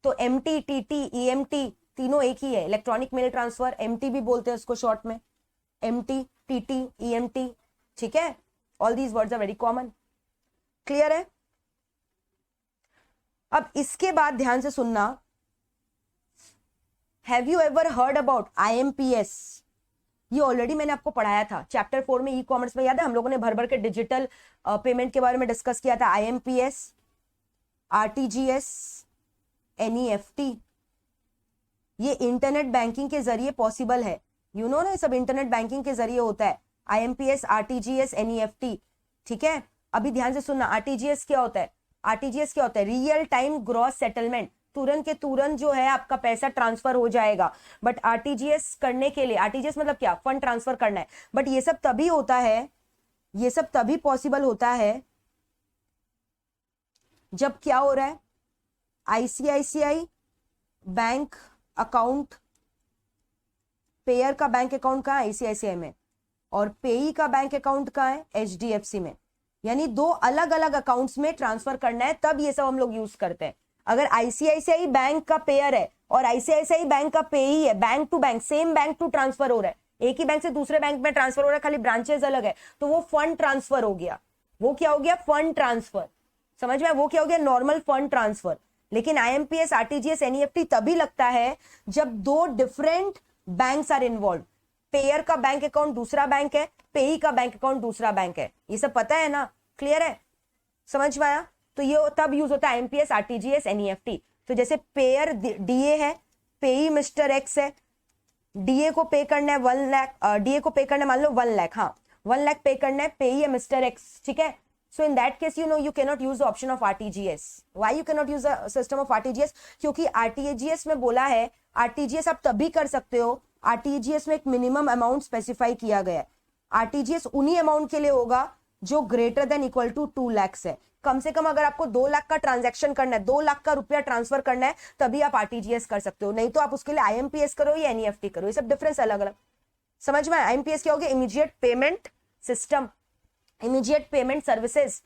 तो एमटी, टीटी, ईएमटी तीनों एक ही है। इलेक्ट्रॉनिक मेल ट्रांसफर, एमटी भी बोलते हैं उसको शॉर्ट में, एमटी, टीटी, ईएमटी। ठीक है, all these words are very common. Clear है? अब इसके बाद ध्यान से सुनना, have you ever heard about IMPS? ये ऑलरेडी मैंने आपको पढ़ाया था चैप्टर 4 में, ई कॉमर्स में। याद है, हम लोगों ने भर भर के डिजिटल पेमेंट के बारे में डिस्कस किया था। आईएमपीएस, आरटीजीएस, एनईएफटी, ये इंटरनेट बैंकिंग के जरिए पॉसिबल है। यू नो ना, सब इंटरनेट बैंकिंग के जरिए होता है। IMPS, RTGS, NEFT. ठीक है, अभी ध्यान से सुनना, आरटीजीएस क्या होता है? आरटीजीएस क्या होता है? Real time gross settlement. तुरंत के तुरंत जो है आपका पैसा ट्रांसफर हो जाएगा। बट आरटीजीएस करने के लिए, आरटीजीएस मतलब क्या? फंड ट्रांसफर करना है। बट ये सब तभी होता है, ये सब तभी पॉसिबल होता है जब क्या हो रहा है? आईसीआईसीआई बैंक अकाउंट, पेयर का बैंक अकाउंट कहाँ है? आईसीआईसीआई में, और पेई का बैंक अकाउंट कहाँ है? एचडीएफसी में। यानी दो अलग अलग अकाउंट्स में ट्रांसफर करना है, तब ये सब हम लोग यूज करते हैं। अगर आईसीआईसीआई बैंक का पेयर है और आईसीआईसीआई बैंक का पेई है, bank to bank, same bank to transfer हो रहा है, एक ही बैंक से दूसरे बैंक में ट्रांसफर हो रहा है, खाली ब्रांचेस अलग है, तो वो फंड ट्रांसफर हो गया। वो क्या हो गया? Fund transfer. समझ में? वो क्या हो गया? Normal fund transfer. लेकिन आईएमपीएस, आरटीजीएस, एनईएफटी तभी लगता है जब दो different banks are involve. Payer का बैंक अकाउंट दूसरा बैंक है, पेई का बैंक अकाउंट दूसरा बैंक है। ये सब पता है ना? क्लियर है? समझ में आया? तो ये तब यूज होता है आईएमपीएस, आरटीजीएस, एनईएफटी। तो जैसे पेयर डीए है, पेई मिस्टर एक्स है, डीए को पे करना है 1 लाख, डीए को पे करना है मान लो 1 लाख, हाँ 1 लाख पे करना है, पेई है मिस्टर एक्स। ठीक है, so in that case you cannot use the option of RTGS. Why you cannot use the system of RTGS? क्योंकि RTGS में बोला है, RTGS आप तभी कर सकते हो, RTGS में एक मिनिमम अमाउंट स्पेसिफाई किया गया है। RTGS उन्हीं अमाउंट के लिए होगा जो greater than equal to 2 lakh है। कम से कम अगर आपको 2 लाख का ट्रांजैक्शन करना है, 2 लाख का रुपया ट्रांसफर करना है, तभी आप RTGS कर सकते हो। नहीं तो आप उसके लिए IMPS करो या NEFT करो, ये सब डिफरेंस अलग अलग। समझ में? IMPS क्या हो गया? Immediate payment system, immediate payment services.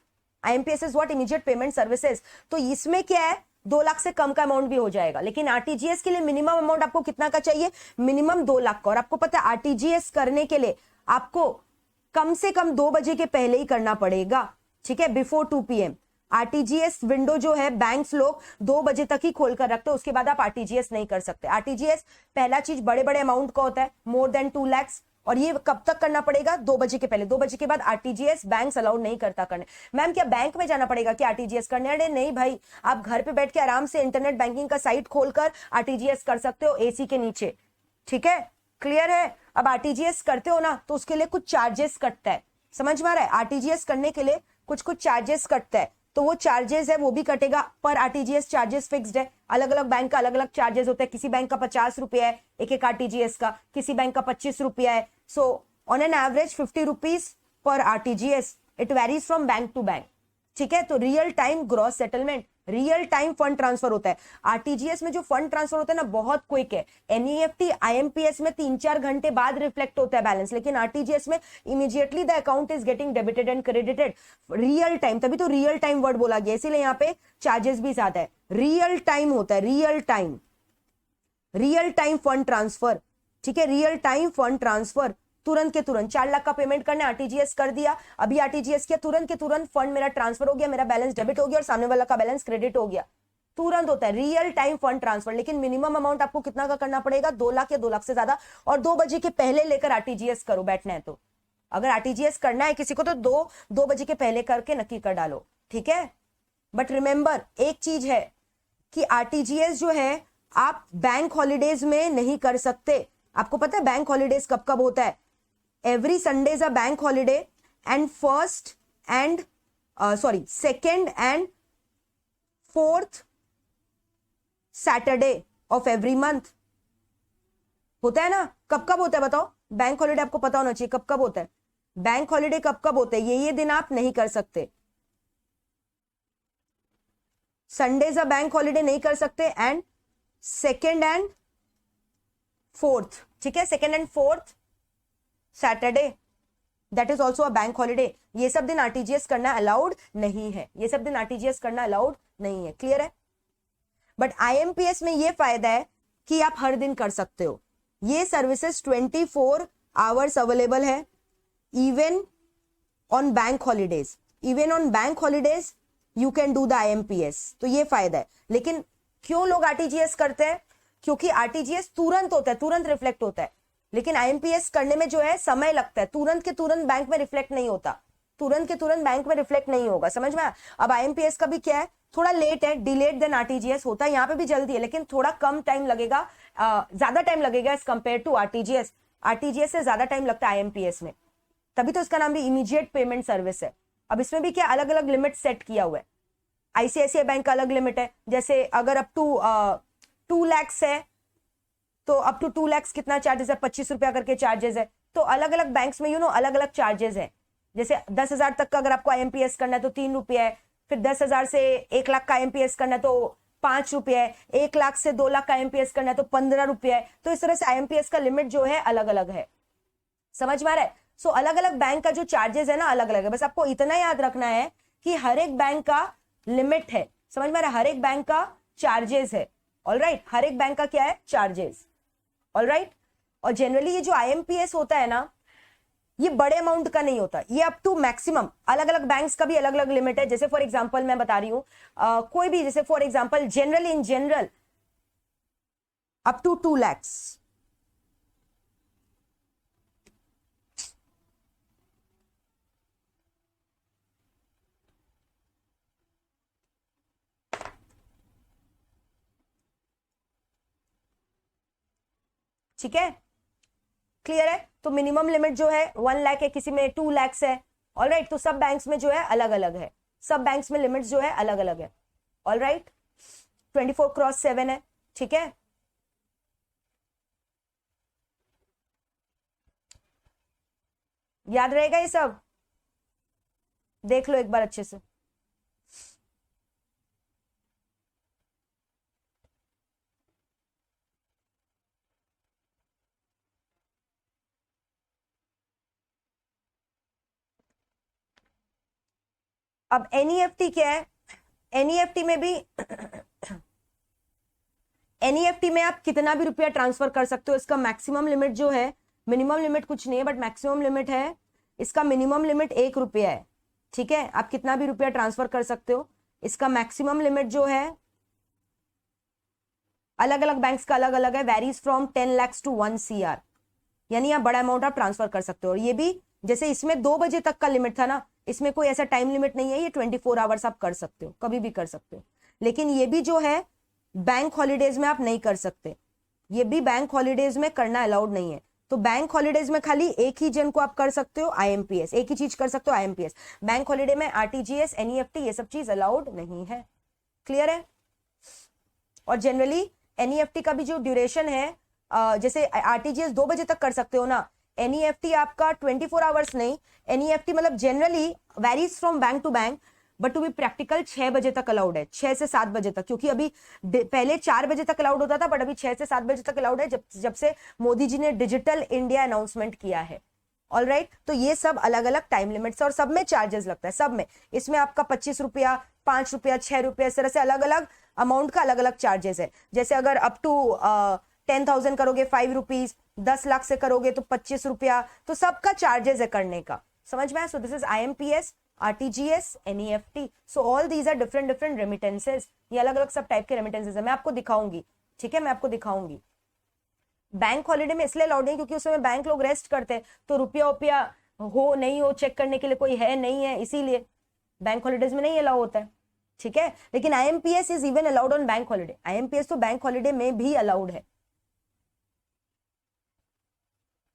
IMPS is what? Immediate payment services. तो इसमें क्या है? 2 लाख से कम का अमाउंट भी हो जाएगा। लेकिन आरटीजीएस के लिए मिनिमम अमाउंट आपको कितना का चाहिए? मिनिमम 2 लाख का। और आपको पता है आरटीजीएस करने के लिए आपको कम से कम 2 बजे के पहले ही करना पड़ेगा। ठीक है, बिफोर 2 PM। आरटीजीएस विंडो जो है बैंक्स लोग 2 बजे तक ही खोल कर रखते हैं, उसके बाद आप आरटीजीएस नहीं कर सकते। आरटीजीएस पहला चीज बड़े बड़े अमाउंट का होता है, मोर देन 2 लाख, और ये कब तक करना पड़ेगा? 2 बजे के पहले। 2 बजे के बाद आरटीजीएस बैंक अलाउड नहीं करता करने। मैम क्या बैंक में जाना पड़ेगा क्या आरटीजीएस करने? अरे नहीं भाई, आप घर पे बैठ के आराम से इंटरनेट बैंकिंग का साइट खोलकर आरटीजीएस कर सकते हो एसी के नीचे। ठीक है, क्लियर है? अब आरटीजीएस करते हो ना, तो उसके लिए कुछ चार्जेस कटता है। समझ में आ रहा है? आरटीजीएस करने के लिए कुछ कुछ चार्जेस कटता है, तो वो चार्जेस है वो भी कटेगा। पर आरटीजीएस चार्जेस फिक्स्ड है, अलग अलग बैंक का अलग अलग चार्जेस होते हैं। किसी बैंक का 50 रुपया है एक एक आरटीजीएस का, किसी बैंक का 25 रुपया है। So on an average 50 rupees पर RTGS. It varies from bank to bank. ठीक है, तो real time gross settlement, real time fund transfer होता है। आरटीजीएस में जो फंड ट्रांसफर होता है ना, बहुत क्विक है। एनईएफटी, आईएमपीएस में 3-4 घंटे बाद रिफ्लेक्ट होता है बैलेंस, लेकिन आरटीजीएस में immediately the account is getting debited and credited. Real time, तभी तो रियल टाइम वर्ड बोला गया, इसीलिए यहाँ पे चार्जेस भी ज्यादा है। रियल टाइम होता है, real time, real time fund transfer. ठीक है, रियल टाइम फंड ट्रांसफर, तुरंत के तुरंत 4 लाख का पेमेंट करना, आरटीजीएस कर दिया, अभी आरटीजीएस किया, तुरंत के तुरंत फंड मेरा ट्रांसफर हो गया, मेरा बैलेंस डेबिट हो गया और सामने वाला का बैलेंस क्रेडिट हो गया। तुरंत होता है रियल टाइम फंड ट्रांसफर। लेकिन मिनिमम अमाउंट आपको कितना का करना पड़ेगा, 2 लाख या 2 लाख से ज्यादा, और 2 बजे के पहले लेकर आरटीजीएस करो, बैठना है तो। अगर आरटीजीएस करना है किसी को तो 2 बजे के पहले करके नक्की कर डालो, ठीक है। बट रिमेंबर एक चीज है कि आरटीजीएस जो है आप बैंक हॉलीडेज में नहीं कर सकते। आपको पता है बैंक हॉलीडेज कब कब होता है? Every Sunday is a bank holiday and second and fourth Saturday of every month होता है ना। कब कब होता है बताओ? बैंक हॉलीडे आपको पता होना चाहिए कब कब होता है। बैंक हॉलीडे कब कब होते हैं, ये दिन आप नहीं कर सकते। संडेज अ बैंक हॉलीडे नहीं कर सकते, एंड सेकेंड एंड फोर्थ, ठीक है, second and fourth Saturday that is also a bank holiday. ये सब दिन आरटीजीएस करना अलाउड नहीं है, ये सब दिन आरटीजीएस करना अलाउड नहीं है, क्लियर है। बट आईएमपीएस में ये फायदा है कि आप हर दिन कर सकते हो। ये सर्विसेज 24 आवर्स अवेलेबल है, even on bank holidays. Even on bank holidays you can do the IMPS, तो ये फायदा है। लेकिन क्यों लोग आरटीजीएस करते हैं? क्योंकि आरटीजीएस तुरंत होता है, तुरंत रिफ्लेक्ट होता है। लेकिन आईएमपीएस करने में जो है समय लगता है, तुरंत के तुरंत बैंक में रिफ्लेक्ट नहीं होता, तुरंत के तुरंत बैंक में रिफ्लेक्ट नहीं होगा, समझ में आया? अब आईएमपीएस का भी क्या है, थोड़ा लेट है, डिलेड देन आरटीजीएस होता है। यहाँ पे भी जल्दी है लेकिन थोड़ा कम टाइम लगेगा, ज्यादा टाइम लगेगा as compare to RTGS. RTGS से ज्यादा टाइम लगता है आईएमपीएस में, तभी तो इसका नाम भी इमीडिएट पेमेंट सर्विस है। अब इसमें भी क्या अलग अलग लिमिट सेट किया हुआ है। आईसीआईसीआई बैंक का अलग लिमिट है, जैसे अगर अप टू 2 लाख है तो अप टू 2 लाख कितना चार्जेस है, 25 रुपया करके चार्जेस है। तो अलग अलग बैंक्स में अलग अलग चार्जेस है। जैसे 10,000 तक का अगर आपको आईएमपीएस करना है तो 3 रुपया है, फिर 10,000 से 1 लाख का आईएमपीएस करना है तो 5 रुपया है, 1 लाख से 2 लाख का आईएमपीएस करना है तो 15 रुपया है। तो इस तरह से आईएमपीएस का लिमिट जो है अलग अलग है, समझ में आ रहा है? सो अलग अलग बैंक का जो चार्जेस है ना अलग अलग है। बस आपको इतना याद रखना है कि हर एक बैंक का लिमिट है, समझ में आ रहा है? हर एक बैंक का चार्जेस है, ऑलराइट, हर एक बैंक का क्या है, चार्जेस, ऑलराइट। और जनरली ये जो आईएमपीएस होता है ना, ये बड़े अमाउंट का नहीं होता, ये अप टू मैक्सिमम, अलग अलग बैंक्स का भी अलग अलग लिमिट है। जैसे फॉर एग्जांपल मैं बता रही हूं, कोई भी, जैसे for example general, in general up to 2 lakh, ठीक है, क्लियर है? तो मिनिमम लिमिट जो है 1 लाख है, किसी में 2 लाख है, ऑलराइट। तो सब बैंक्स में जो है अलग अलग है, सब बैंक्स में लिमिट्स जो है अलग अलग है, ऑलराइट। 24x7 है, ठीक है। याद रहेगा ये सब, देख लो एक बार अच्छे से। अब एनईएफटी क्या है? एनईएफटी में भी एनईएफटी में आप कितना भी रुपया ट्रांसफर कर सकते हो। इसका मैक्सिमम लिमिट जो है, मिनिमम लिमिट कुछ नहीं है बट मैक्सिमम लिमिट है, इसका मिनिमम लिमिट 1 रुपया है, ठीक है। आप कितना भी रुपया ट्रांसफर कर सकते हो। इसका मैक्सिमम लिमिट जो है अलग अलग बैंक्स का अलग अलग है, varies from 10 lakh to 1 CR, यानी आप बड़ा अमाउंट आप ट्रांसफर कर सकते हो। और ये भी जैसे इसमें 2 बजे तक का लिमिट था ना, इसमें कोई ऐसा टाइम लिमिट नहीं है, ये 24 आवर्स आप कर सकते हो, कभी भी कर सकते हो। लेकिन ये भी जो है बैंक हॉलीडेज में आप नहीं कर सकते, ये भी बैंक हॉलीडेज में करना अलाउड नहीं है। तो बैंक हॉलीडेज में खाली एक ही जन को आप कर सकते हो आईएमपीएस, एक ही चीज कर सकते हो आईएमपीएस। बैंक हॉलीडे में आरटीजीएस, एनईएफटी ये सब चीज अलाउड नहीं है, क्लियर है? और जनरली एनईएफटी का भी जो ड्यूरेशन है, जैसे आरटीजीएस 2 बजे तक कर सकते हो ना, एनईएफटी आपका 24 आवर्स नहीं। एनईएफटी मतलब generally varies from bank to bank, but to be practical 6 बजे तक अलाउड है, 6 से 7 बजे तक। क्योंकि अभी पहले 4 बजे तक अलाउड होता था, बट अभी 6 से 7 बजे तक अलाउड है, जब से मोदी जी ने डिजिटल इंडिया अनाउंसमेंट किया है, ऑलराइट। तो ये सब अलग अलग टाइम लिमिट्स और सब में चार्जेस लगता है, सब में। इसमें आपका 25 रुपया, 5 रुपया, 6 रुपया, इस तरह से अलग अलग अमाउंट का अलग अलग चार्जेस है। जैसे अगर अप टू 10,000 करोगे 5 रुपीज, 10 लाख से करोगे तो 25 रुपया, तो सबका चार्जेस है करने का, समझ में आया? So this is IMPS RTGS, NEFT. So all these are different different remittances. ये अलग अलग सब टाइप के रेमिटेंसेज है, मैं आपको दिखाऊंगी. ठीक है, मैं आपको दिखाऊंगी. बैंक हॉलीडे में इसलिए अलाउड नहीं क्योंकि उस समय बैंक लोग रेस्ट करते हैं, तो रुपया उपया हो नहीं हो चेक करने के लिए कोई है नहीं है, इसीलिए बैंक हॉलीडेज में नहीं अलाउ होता है. ठीक है, लेकिन IMPS is even allowed on bank holiday. IMPS तो बैंक हॉलीडे में भी अलाउड है.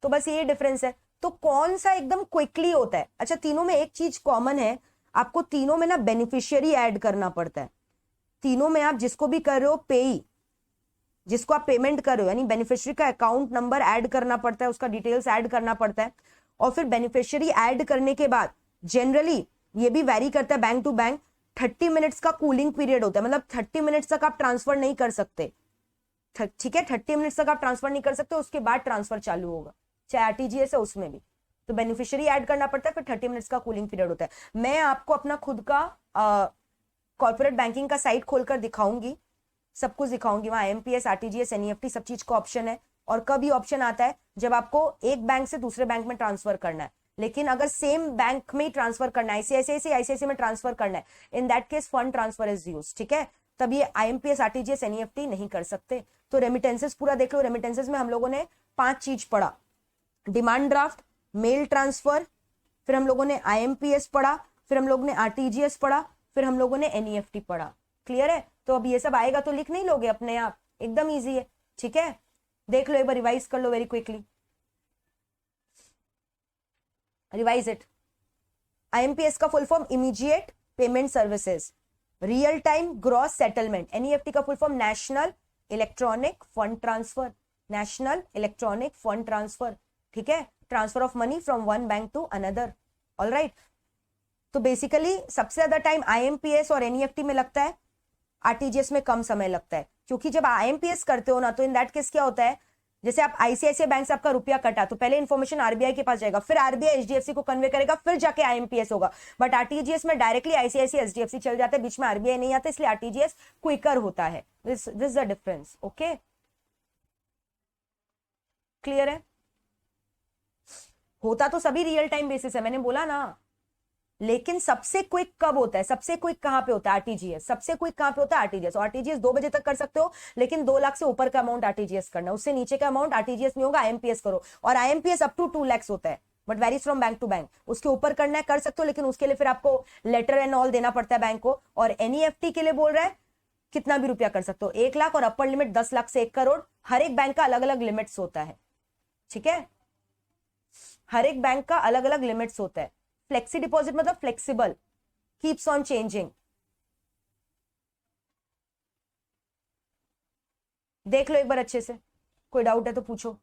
तो बस ये डिफरेंस है. तो कौन सा एकदम क्विकली होता है? अच्छा, तीनों में एक चीज कॉमन है, आपको तीनों में ना बेनिफिशियरी ऐड करना पड़ता है. तीनों में आप जिसको भी कर रहे हो पेई, जिसको आप पेमेंट कर रहे हो, यानी बेनिफिशियरी का अकाउंट नंबर ऐड करना पड़ता है, उसका डिटेल्स ऐड करना पड़ता है. और फिर बेनिफिशियरी ऐड करने के बाद जनरली ये भी वैरी करता है बैंक टू बैंक, 30 मिनट्स का कूलिंग पीरियड होता है. मतलब 30 मिनट्स तक आप ट्रांसफर नहीं कर सकते. ठीक है, 30 मिनट्स तक आप ट्रांसफर नहीं कर सकते, उसके बाद ट्रांसफर चालू होगा, चाहे आरटीजीएस है उसमें भी. तो बेनिफिशियरी ऐड करना पड़ता है, फिर 30 मिनट्स का कूलिंग पीरियड होता है. मैं आपको अपना खुद का कॉर्पोरेट बैंकिंग का साइट खोलकर दिखाऊंगी, सब कुछ दिखाऊंगी. वहां आईएमपीएस, आरटीजीएस, एनईएफटी सब चीज का ऑप्शन है. और कभी ऑप्शन आता है जब आपको एक बैंक से दूसरे बैंक में ट्रांसफर करना है, लेकिन अगर सेम बैंक में ट्रांसफर करना है, आईसीआईसीआई से आईसीआईसीआई में ट्रांसफर करना है, इन that case fund transfer is use. ठीक है, तब ये आईएमपीएस, आरटीजीएस, एनईएफटी नहीं कर सकते. तो रेमिटेंसेस पूरा देख लो. रेमिटेंसेस में हम लोगों ने 5 चीज पढ़ा: डिमांड ड्राफ्ट, मेल ट्रांसफर, फिर हम लोगों ने आईएमपीएस पढ़ा, फिर हम लोगों ने आरटीजीएस पढ़ा, फिर हम लोगों ने एनईएफटी पढ़ा. क्लियर है? तो अब ये सब आएगा तो लिख नहीं लोगे अपने आप, एकदम इजी है. ठीक है, देख लो एक बार, रिवाइज कर लो very quickly. Revise it. IMPS का full form immediate payment services, real time gross settlement. NEFT का full form national electronic fund transfer, national electronic fund transfer. ठीक है, transfer of money from one bank to another. Alright, तो basically सबसे ज्यादा time IMPS और NEFT में लगता है, आरटीजीएस में कम समय लगता है. क्योंकि जब आईएमपीएस करते हो ना, तो इन दैट केस क्या होता है, जैसे आप आईसीआईसीआई बैंक से आपका रुपया कटा, तो पहले इन्फॉर्मेशन आरबीआई के पास जाएगा, फिर आरबीआई एचडीएफसी को कन्वे करेगा, फिर जाके आईएमपीएस होगा. बट आरटीजीएस में डायरेक्टली आईसीआईसीआई एचडीएफसी चल जाते हैं, बीच में आरबीआई नहीं आता, इसलिए आरटीजीएस क्विकर होता है. This the difference. Okay, clear है? होता तो सभी रियल टाइम बेसिस है, मैंने बोला ना, लेकिन सबसे क्विक कब होता है? सबसे क्विक कहां पे होता है? आरटीजीएस. सबसे क्विक कहां पे होता है? आरटीजीएस. और आरटीजीएस 2 बजे तक कर सकते हो, लेकिन 2 लाख से ऊपर का अमाउंट आरटीजीएस करना, उससे नीचे का अमाउंट आरटीजीएस नहीं होगा, आईएमपीएस करो. और आईएमपीएस अप टू 2 लाख होता है, but varies from bank to bank. उसके ऊपर करना है कर सकते हो, लेकिन उसके लिए फिर आपको लेटर एंड ऑल देना पड़ता है बैंक को. और एनईएफटी के लिए बोल रहा है कितना भी रुपया कर सकते हो, 1 लाख, और अपर लिमिट 10 लाख से 1 करोड़. हर एक बैंक का अलग अलग लिमिट्स होता है. ठीक है, हर एक बैंक का अलग अलग लिमिट्स होता है. फ्लेक्सी डिपॉजिट मतलब फ्लेक्सिबल, कीप्स ऑन चेंजिंग. देख लो एक बार अच्छे से, कोई डाउट है तो पूछो.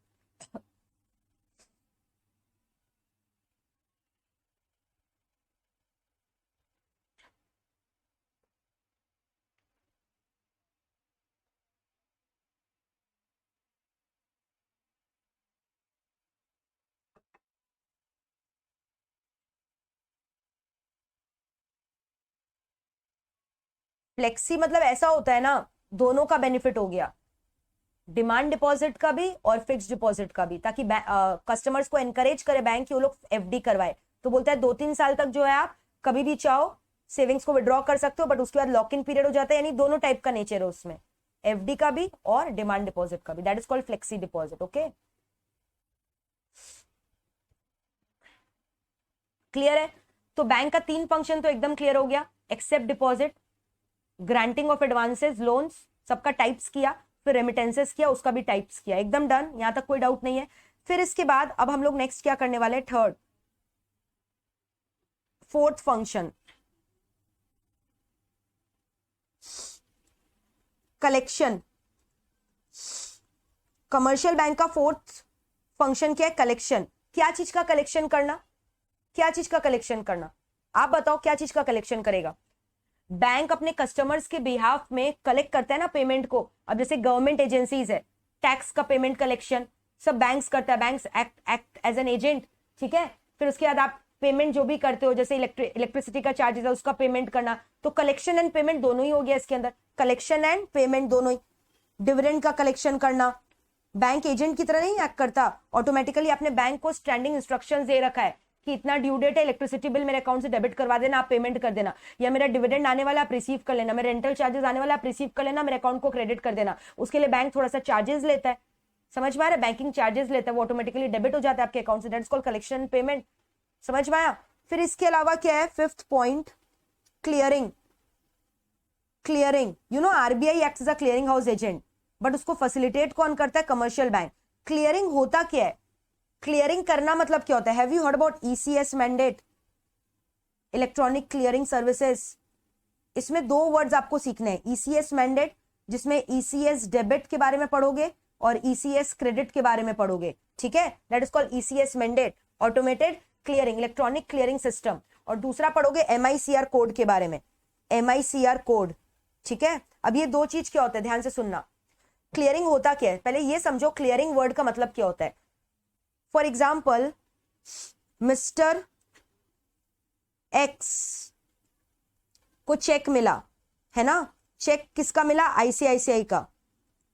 फ्लेक्सी मतलब ऐसा होता है ना, दोनों का बेनिफिट हो गया, डिमांड डिपॉजिट का भी और फिक्स डिपॉजिट का भी, ताकि कस्टमर्स को एनकरेज करे बैंक की वो लोग एफडी करवाए. तो बोलता है 2-3 साल तक जो है आप कभी भी चाहो सेविंग्स को विड्रॉ कर सकते हो, बट उसके बाद लॉक इन पीरियड हो जाता है. यानी दोनों टाइप का नेचर है उसमें, एफडी का भी और डिमांड डिपॉजिट का भी. That is called flexi deposit. Okay, clear है? तो बैंक का 3 फंक्शन तो एकदम क्लियर हो गया. Accept deposit, granting of advances, loans, सबका टाइप्स किया, फिर रेमिटेंसेस किया, उसका भी टाइप्स किया. एकदम डन, यहां तक कोई डाउट नहीं है. फिर इसके बाद अब हम लोग नेक्स्ट क्या करने वाले हैं? Third, fourth function, collection. Commercial bank का फोर्थ फंक्शन क्या है? कलेक्शन. क्या चीज का कलेक्शन करना? क्या चीज का कलेक्शन करना? आप बताओ, क्या चीज का कलेक्शन करेगा? बैंक अपने कस्टमर्स के बिहाफ में कलेक्ट करता है ना पेमेंट को. अब जैसे गवर्नमेंट एजेंसीज है, टैक्स का पेमेंट कलेक्शन सब बैंक्स करता है, banks act as an agent. ठीक है, फिर उसके बाद आप पेमेंट जो भी करते हो, जैसे इलेक्ट्रिसिटी का चार्जेस है उसका पेमेंट करना. तो कलेक्शन एंड पेमेंट दोनों ही हो गया इसके अंदर, कलेक्शन एंड पेमेंट दोनों ही. डिविडेंड का कलेक्शन करना, बैंक एजेंट की तरह नहीं एक्ट करता, ऑटोमेटिकली आपने बैंक को स्टैंडिंग इंस्ट्रक्शंस दे रखा है कि इतना ड्यू डेट है, इलेक्ट्रिसिटी बिल मेरे अकाउंट से डेबिट करवा देना, आप पेमेंट कर देना, या मेरा डिविडेंड आने वाला आप रिसीव कर लेना, मेरे रेंटल चार्जेस आने वाला आप रिसीव कर लेना, मेरे अकाउंट को क्रेडिट कर देना। उसके लिए बैंक थोड़ा सा चार्जेस लेता है, समझ में आ रहा है, बैंकिंग चार्जेस लेता है, वो ऑटोमेटिकली डेबिट हो जाता है आपके अकाउंट से, दैट्स कॉल्ड कलेक्शन पेमेंट। समझ में आया। फिर इसके अलावा क्या है, fifth point, clearing. Clearing, you know RBI acts as a clearing house agent, but उसको फैसिलिटेट कौन करता है, कमर्शियल बैंक। क्लियरिंग होता क्या है, क्लियरिंग करना मतलब क्या होता है, have you heard about ECS mandate, electronic clearing services. इसमें दो वर्ड्स आपको सीखने हैं, ईसीएस मैंडेट जिसमें ईसीएस डेबिट के बारे में पढ़ोगे और ईसीएस क्रेडिट के बारे में पढ़ोगे, ठीक है, that is called ECS mandate, automated clearing, electronic clearing system. और दूसरा पढ़ोगे एमआईसीआर कोड के बारे में, एमआईसीआर कोड, ठीक है। अब ये दो चीज क्या होता है, ध्यान से सुनना। क्लियरिंग होता क्या है, पहले ये समझो क्लियरिंग वर्ड का मतलब क्या होता है। फॉर एग्जाम्पल, मिस्टर एक्स को चेक मिला है ना, चेक किसका मिला, आईसीआईसीआई का,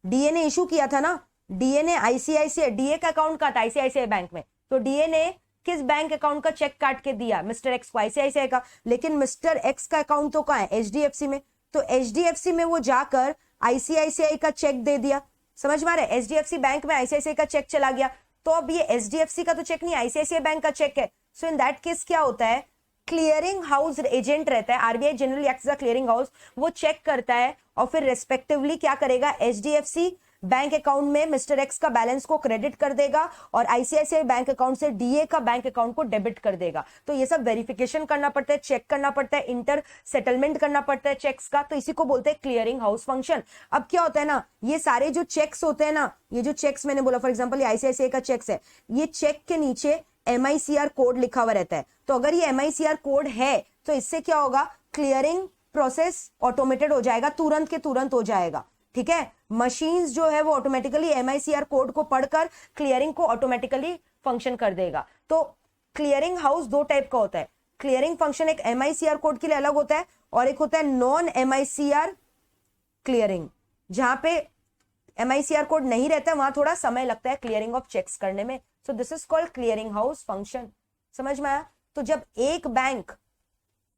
डीए ने इशू किया था ना, डीए ने आईसीआईसीआई, डीए का अकाउंट का था आईसीआईसीआई बैंक में, तो डीए ने किस बैंक अकाउंट का चेक काट के दिया, मिस्टर एक्स को, आईसीआईसीआई का। लेकिन मिस्टर एक्स का अकाउंट तो कहां है, एचडीएफसी में, तो एचडीएफसी में वो जाकर आईसीआईसीआई का चेक दे दिया। समझ में आ रहा है, एचडीएफसी बैंक में आईसीआईसीआई का चेक चला गया, तो अब ये एचडीएफसी का तो चेक नहीं, आईसीआईसीआई बैंक का चेक है। सो इन दैट केस क्या होता है, क्लियरिंग हाउस एजेंट रहता है, RBI generally acts as a clearing house, वो चेक करता है और फिर रेस्पेक्टिवली क्या करेगा, एचडीएफसी बैंक अकाउंट में मिस्टर एक्स का बैलेंस को क्रेडिट कर देगा और आईसीआईसीआई बैंक अकाउंट से डीए का बैंक अकाउंट को डेबिट कर देगा। तो ये सब वेरिफिकेशन करना पड़ता है, चेक करना पड़ता है, इंटर सेटलमेंट करना पड़ता है चेक्स का, तो इसी को बोलते हैं क्लियरिंग हाउस फंक्शन। अब क्या होता है ना, ये सारे जो चेक्स होते हैं ना, ये जो चेक्स मैंने बोला, फॉर एग्जाम्पल ये आईसीआईसीआई का चेक्स है, ये चेक के नीचे एमआईसीआर कोड लिखा हुआ रहता है, तो अगर ये एमआईसीआर कोड है तो इससे क्या होगा, क्लियरिंग प्रोसेस ऑटोमेटेड हो जाएगा, तुरंत के तुरंत हो जाएगा, ठीक है। मशीन्स जो है वो ऑटोमेटिकली एमआईसीआर कोड को पढ़कर क्लियरिंग को ऑटोमेटिकली फंक्शन कर देगा। तो क्लियरिंग हाउस दो टाइप का होता है, क्लियरिंग फंक्शन एक एमआईसीआर कोड के लिए अलग होता है और एक होता है नॉन एमआईसीआर क्लियरिंग, जहां पे एमआईसीआर कोड नहीं रहता है, वहां थोड़ा समय लगता है क्लियरिंग ऑफ चेक्स करने में। सो this is called clearing house function. समझ में आया। तो जब एक बैंक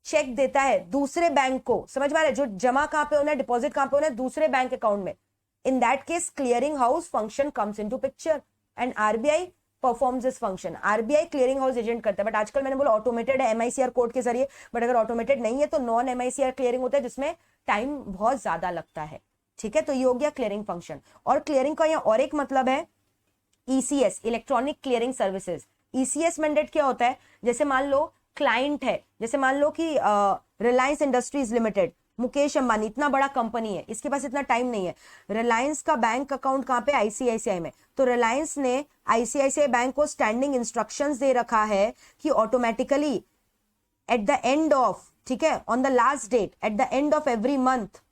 चेक देता है दूसरे बैंक को, समझ में आ रहा है, जो जमा कहां पे होना है, डिपॉजिट कहां पे होना है, दूसरे बैंक अकाउंट में, इन that case clearing house function comes into picture and RBI performs this function. RBI clearing house agent करता है, बट आजकल मैंने बोला ऑटोमेटेड है एमआईसीआर कोड के जरिए, बट अगर ऑटोमेटेड नहीं है तो नॉन एमआईसीआर क्लियरिंग होता है जिसमें टाइम बहुत ज्यादा लगता है, ठीक है। तो ये हो गया क्लियरिंग फंक्शन। और क्लियरिंग का यहाँ और एक मतलब है ECS, electronic clearing services. ECS mandate क्या होता है, जैसे मान लो क्लाइंट है, जैसे मान लो कि रिलायंस इंडस्ट्रीज लिमिटेड, मुकेश अंबानी इतना बड़ा कंपनी है, इसके पास इतना टाइम नहीं है, रिलायंस का बैंक अकाउंट कहां पे, आईसीआईसीआई में, तो रिलायंस ने आईसीआईसीआई बैंक को स्टैंडिंग इंस्ट्रक्शंस दे रखा है कि automatically at the end of, ठीक है, on the last date, at the end of every month,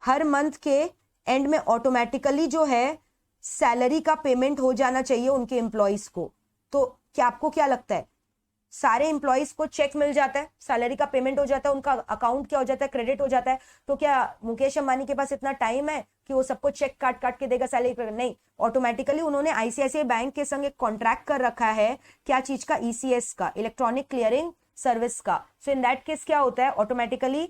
हर मंथ के एंड में ऑटोमेटिकली जो है सैलरी का पेमेंट हो जाना चाहिए उनके एम्प्लॉइज को। तो क्या आपको क्या लगता है, सारे एम्प्लॉइज को चेक मिल जाता है, सैलरी का पेमेंट हो जाता है, उनका अकाउंट क्या हो जाता है, क्रेडिट हो जाता है, तो क्या मुकेश अंबानी के पास इतना टाइम है कि वो सबको चेक काट काट के देगा सैलरी? नहीं, ऑटोमेटिकली उन्होंने आईसीआईसीआई बैंक के संग एक कॉन्ट्रैक्ट कर रखा है, क्या चीज का, ईसीएस का, इलेक्ट्रॉनिक क्लियरिंग सर्विस का। सो इन दैट केस क्या होता है, ऑटोमेटिकली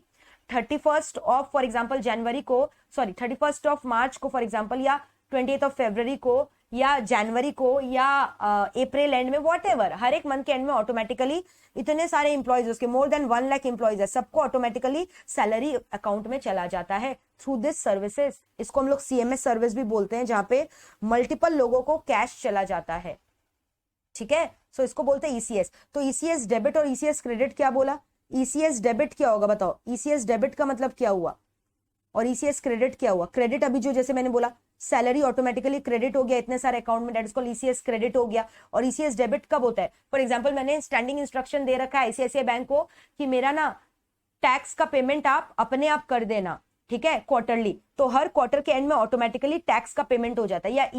31 ऑफ फॉर एग्जाम्पल जनवरी को, सॉरी 31 ऑफ मार्च को फॉर एग्जाम्पल, या 28 ऑफ फरवरी को, या जनवरी को, या अप्रैल एंड में, व्हाटएवर, हर एक मंथ के एंड में ऑटोमेटिकली इतने सारे इंप्लॉइज, उसके मोर देन 1 लाख इंप्लॉइज है, सबको ऑटोमेटिकली सैलरी अकाउंट में चला जाता है थ्रू दिस सर्विसेज। इसको हम लोग सीएमएस सर्विस भी बोलते हैं, जहां पे मल्टीपल लोगों को कैश चला जाता है, ठीक है। सो इसको बोलते हैं ईसीएस। तो ईसीएस डेबिट और ईसीएस क्रेडिट क्या बोला, ईसीएस डेबिट क्या होगा बताओ, ईसीएस डेबिट का मतलब क्या हुआ और ईसीएस क्रेडिट क्या हुआ। क्रेडिट अभी जो जैसे मैंने बोला सैलरी ऑटोमेटिकली क्रेडिट हो गया इतने सारे अकाउंट में, that is called ECS credit हो गया। और ईसीएस डेबिट कब होता है, फॉर एग्जांपल मैंने स्टैंडिंग इंस्ट्रक्शन दे रखा है आईसीआईसीआई बैंक को कि मेरा ना टैक्स का पेमेंट आप अपने आप कर देना, ठीक है, क्वार्टरली, तो हर क्वार्टर के एंड में ऑटोमेटिकली टैक्स का पेमेंट हो जाता है। या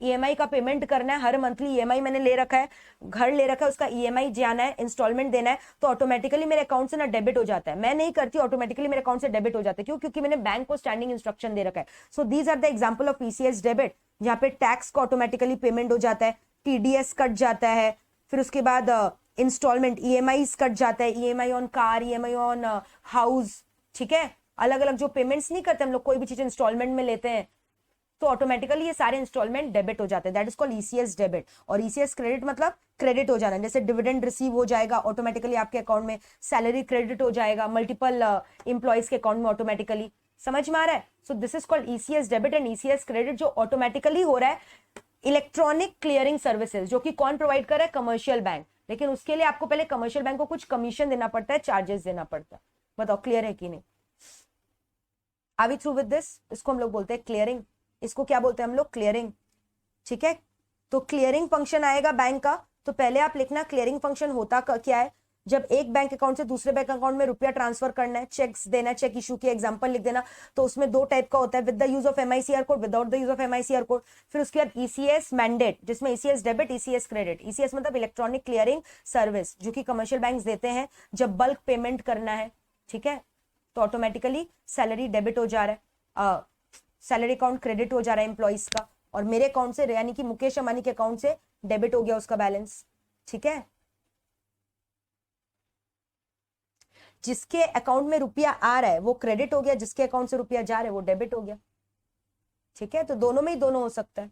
ईएमआई का पेमेंट करना है, हर मंथली ईएमआई मैंने ले रखा है, घर ले रखा है, उसका ईएमआई जाना है, इंस्टॉलमेंट देना है, तो ऑटोमेटिकली मेरे अकाउंट से ना डेबिट हो जाता है। मैं नहीं करती, ऑटोमेटिकली मेरे अकाउंट से डेबिट हो जाता है। क्यों? क्योंकि मैंने बैंक को स्टैंडिंग इंस्ट्रक्शन दे रखा है। So these are the example of ECS debit, जहां पे टैक्स का ऑटोमेटिकली पेमेंट हो जाता है, टीडीएस कट जाता है, फिर उसके बाद इंस्टॉलमेंट, ईएमआई कट जाता है, EMI on car, EMI on house, ठीक है, अलग अलग जो पेमेंट्स नहीं करते हम लोग, कोई भी चीज इंस्टॉलमेंट में लेते हैं तो ऑटोमेटिकली ये सारे इंस्टॉलमेंट डेबिट हो जाते हैं, that is called ECS debit. और ईसीएस क्रेडिट मतलब क्रेडिट हो जाना, जैसे डिविडेंड रिसीव हो जाएगा ऑटोमेटिकली आपके अकाउंट में, सैलरी क्रेडिट हो जाएगा मल्टीपल इंप्लॉइज के अकाउंट में ऑटोमेटिकली, समझ में आ रहा है? सो this is called ECS debit and ECS credit, जो ऑटोमेटिकली हो रहा है। इलेक्ट्रॉनिक क्लियरिंग सर्विसेज जो कि कौन प्रोवाइड कर रहा है? कमर्शियल बैंक, लेकिन उसके लिए आपको पहले कमर्शियल बैंक को कुछ कमीशन देना पड़ता है, चार्जेस देना पड़ता है। बताओ क्लियर है कि नहीं? Are we through with this? इसको हम लोग बोलते हैं क्लियरिंग, इसको क्या बोलते हैं हम लोग? क्लियरिंग, ठीक है। तो क्लियरिंग फंक्शन आएगा बैंक का, तो पहले आप लिखना क्लियरिंग फंक्शन होता क्या है? जब एक बैंक अकाउंट से दूसरे बैंक अकाउंट में रुपया ट्रांसफर करना है, चेक्स देना, चेक इशू की एग्जांपल लिख देना, तो उसमें दो टाइप का होता है, with the use of MICR code, without the use of MICR code. फिर उसके बाद ईसीएस मैंडेट, जिसमें ECS debit, ECS credit. ECS मतलब इलेक्ट्रॉनिक क्लियरिंग सर्विस, जो कि कमर्शियल बैंक देते हैं जब बल्क पेमेंट करना है, ठीक है, तो ऑटोमेटिकली सैलरी डेबिट हो जा रहा है, सैलरी अकाउंट क्रेडिट हो जा रहा है एम्प्लॉइज का, और मेरे अकाउंट से यानी कि मुकेश अंबानी के अकाउंट से डेबिट हो गया उसका बैलेंस, ठीक है। जिसके अकाउंट में रुपया आ रहा है वो क्रेडिट हो गया, जिसके अकाउंट से रुपया जा रहा है वो डेबिट हो गया, ठीक है। तो दोनों में ही दोनों हो सकता है।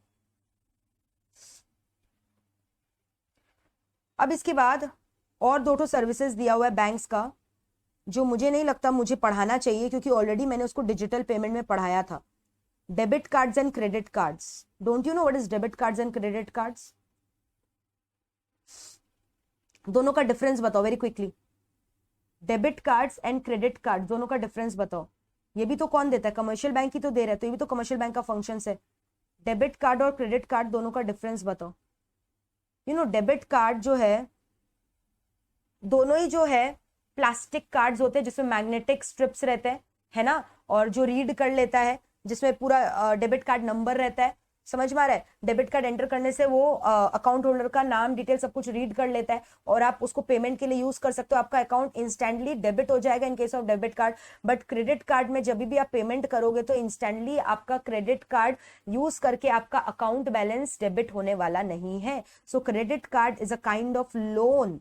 अब इसके बाद और दो सर्विसेज दिया हुआ है बैंक्स का, जो मुझे नहीं लगता मुझे पढ़ाना चाहिए, क्योंकि ऑलरेडी मैंने उसको डिजिटल पेमेंट में पढ़ाया था। Debit cards and credit cards, don't you know what is debit cards and credit cards? दोनों का डिफरेंस बताओ very quickly. Debit cards and credit card, दोनों का डिफरेंस बताओ। ये भी तो कौन देता है? कमर्शियल बैंक ही तो दे रहा है, तो ये भी तो कमर्शियल बैंक का फंक्शन है। डेबिट कार्ड और क्रेडिट कार्ड दोनों का डिफरेंस बताओ। यू नो डेबिट कार्ड जो है, दोनों ही जो है प्लास्टिक कार्ड्स होते हैं जिसमें मैग्नेटिक स्ट्रिप्स रहते हैं, है ना, और जो रीड कर लेता है, जिसमें पूरा डेबिट कार्ड नंबर रहता है, समझ में आ रहा है? डेबिट कार्ड एंटर करने से वो अकाउंट होल्डर का नाम, डिटेल सब कुछ रीड कर लेता है, और आप उसको पेमेंट के लिए यूज कर सकते हो। आपका अकाउंट इंस्टेंटली डेबिट हो जाएगा इन case of debit card. But credit card में जब भी आप पेमेंट करोगे तो इंस्टेंटली आपका क्रेडिट कार्ड यूज करके आपका अकाउंट बैलेंस डेबिट होने वाला नहीं है। सो credit card is a kind of loan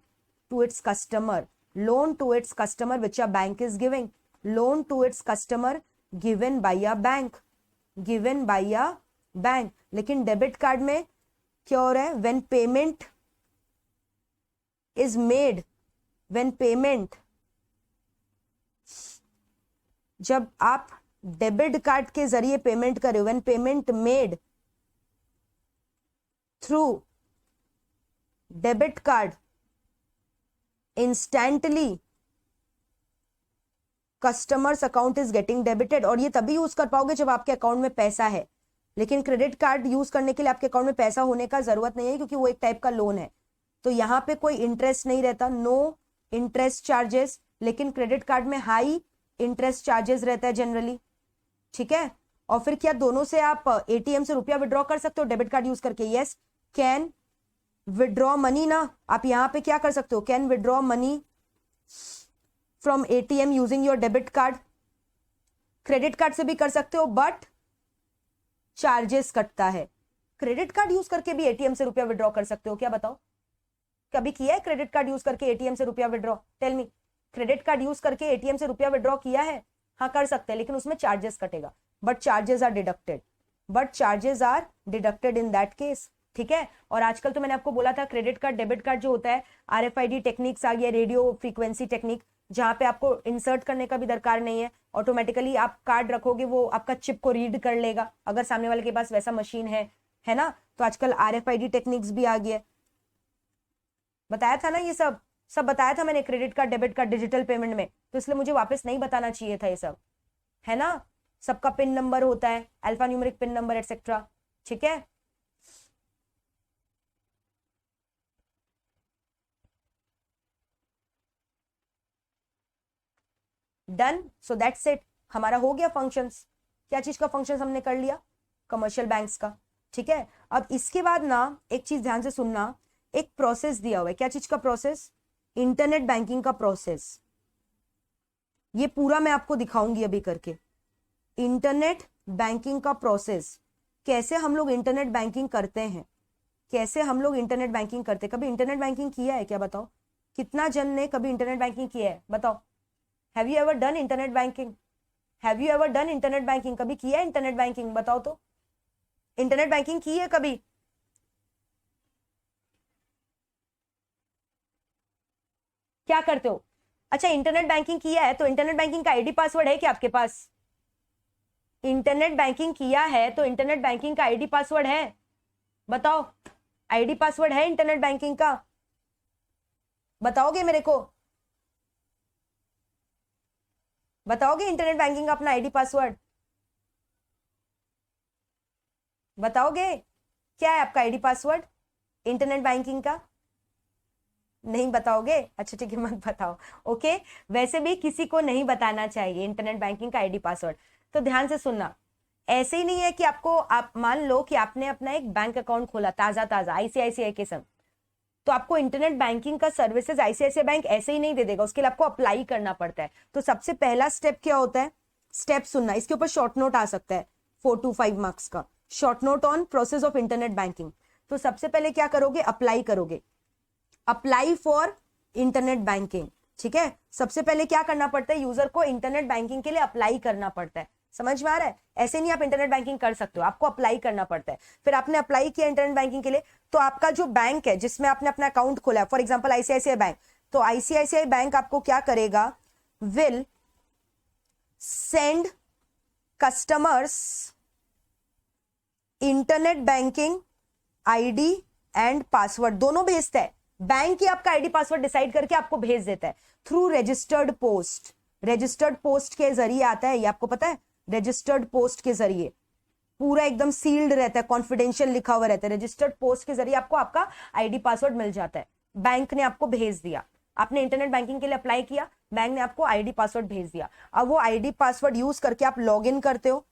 to its customer, loan to its customer which a bank is giving, loan to its customer given by a bank, given by a bank। लेकिन debit card में क्या हो रहा है? when payment is made, when payment, जब आप debit card के जरिए पेमेंट कर रहे हो, when payment made through debit card, instantly customers account is getting debited. और ये तभी यूज कर पाओगे जब आपके अकाउंट में पैसा है। लेकिन क्रेडिट कार्ड यूज करने के लिए आपके अकाउंट में पैसा होने का जरूरत नहीं है, क्योंकि वो एक टाइप का लोन है, तो यहाँ पे कोई इंटरेस्ट नहीं रहता, नो इंटरेस्ट चार्जेस। लेकिन क्रेडिट कार्ड में हाई इंटरेस्ट चार्जेस रहता है जनरली, ठीक है। और फिर क्या दोनों से आप एटीएम से रुपया विड्रॉ कर सकते हो डेबिट कार्ड यूज करके? यस, कैन विड्रॉ मनी ना, आप यहां पे क्या कर सकते हो? Can withdraw money from ATM using your debit card. Credit card से भी कर सकते हो, बट चार्जेस कटता है। क्रेडिट कार्ड यूज करके भी एटीएम से रुपया विड्रॉ कर सकते हो क्या? बताओ, कभी किया है क्रेडिट कार्ड यूज करके एटीएम से रुपया withdraw? Tell me, credit card use करके एटीएम से रुपया विड्रॉ किया है? हाँ, कर सकते हैं, लेकिन उसमें चार्जेस कटेगा, but charges are deducted, but charges are deducted in that case, ठीक है। और आजकल तो मैंने आपको बोला था क्रेडिट कार्ड डेबिट कार्ड जो होता है, आरएफआईडी टेक्निक्स आ गया, रेडियो फ्रीक्वेंसी टेक्निक, जहां पे आपको इंसर्ट करने का भी दरकार नहीं है, ऑटोमेटिकली आप कार्ड रखोगे वो आपका चिप को रीड कर लेगा, अगर सामने वाले के पास वैसा मशीन है ना। तो आजकल आरएफआईडी टेक्निक्स भी आ गया, बताया था ना, ये सब बताया था मैंने, credit card debit card digital payment में, तो इसलिए मुझे वापस नहीं बताना चाहिए था ये सब, है ना। सबका पिन नंबर होता है, alpha numeric pin number etcetera, ठीक है। डन, सो दैट्स इट, हमारा हो गया फंक्शंस। क्या चीज का फंक्शंस हमने कर लिया? कमर्शियल बैंक्स का, ठीक है। अब इसके बाद ना एक चीज ध्यान से सुनना, एक प्रोसेस दिया हुआ है। क्या चीज का प्रोसेस? इंटरनेट बैंकिंग का प्रोसेस। ये पूरा मैं आपको दिखाऊंगी अभी करके। इंटरनेट बैंकिंग का प्रोसेस, कैसे हम लोग इंटरनेट बैंकिंग करते हैं, कैसे हम लोग इंटरनेट बैंकिंग करते हैं। कभी इंटरनेट बैंकिंग किया है क्या? बताओ, कितना जन ने कभी इंटरनेट बैंकिंग किया है बताओ? Have you ever done internet banking? Have you ever done internet banking? कभी किया है इंटरनेट बैंकिंग? बताओ तो, इंटरनेट बैंकिंग की है कभी? क्या करते हो? अच्छा, इंटरनेट बैंकिंग किया है तो इंटरनेट बैंकिंग का आईडी पासवर्ड है क्या आपके पास? इंटरनेट बैंकिंग किया है तो इंटरनेट बैंकिंग का आईडी पासवर्ड है? बताओ, आईडी पासवर्ड है इंटरनेट बैंकिंग का? बताओगे मेरे को? बताओगे इंटरनेट बैंकिंग का अपना आईडी पासवर्ड? बताओगे क्या है आपका आईडी पासवर्ड इंटरनेट बैंकिंग का? नहीं बताओगे? अच्छा ठीक है, मत बताओ। ओके, वैसे भी किसी को नहीं बताना चाहिए इंटरनेट बैंकिंग का आईडी पासवर्ड। तो ध्यान से सुनना, ऐसे ही नहीं है कि आपको, आप मान लो कि आपने अपना एक बैंक अकाउंट खोला ताजा ताजा आईसीआईसीआई के संग, तो आपको इंटरनेट बैंकिंग का सर्विसेज आईसीआईसीआई बैंक ऐसे ही नहीं दे देगा, उसके लिए आपको अप्लाई करना पड़ता है। तो सबसे पहला स्टेप क्या होता है? स्टेप सुनना, इसके ऊपर शॉर्ट नोट आ सकता है 4 to 5 मार्क्स का, short note on process of internet banking. तो सबसे पहले क्या करोगे? अप्लाई करोगे, अप्लाई फॉर इंटरनेट बैंकिंग। ठीक है, सबसे पहले क्या करना पड़ता है? यूजर को इंटरनेट बैंकिंग के लिए अप्लाई करना पड़ता है। समझ में आ रहा है? ऐसे नहीं आप इंटरनेट बैंकिंग कर सकते हो, आपको अप्लाई करना पड़ता है। फिर आपने अप्लाई किया इंटरनेट बैंकिंग के लिए, तो आपका जो बैंक है जिसमें आपने अपना अकाउंट खोला है, फॉर एग्जांपल आईसीआईसीआई बैंक, तो आईसीआईसीआई बैंक आपको क्या करेगा? Will send customers internet banking ID and password, दोनों भेजता है। बैंक ही आपका आईडी पासवर्ड डिसाइड करके आपको भेज देता है through registered post. Registered post के जरिए आता है, ये आपको पता है? रजिस्टर्ड पोस्ट के जरिए, पूरा एकदम सील्ड रहता है, कॉन्फिडेंशियल लिखा हुआ रहता है। रजिस्टर्ड पोस्ट के जरिए आपको आपका आईडी पासवर्ड मिल जाता है, बैंक ने आपको भेज दिया। आपने इंटरनेट बैंकिंग के लिए अप्लाई किया, बैंक ने आपको आईडी पासवर्ड भेज दिया। अब वो आईडी पासवर्ड यूज करके आप लॉग इन करते हो।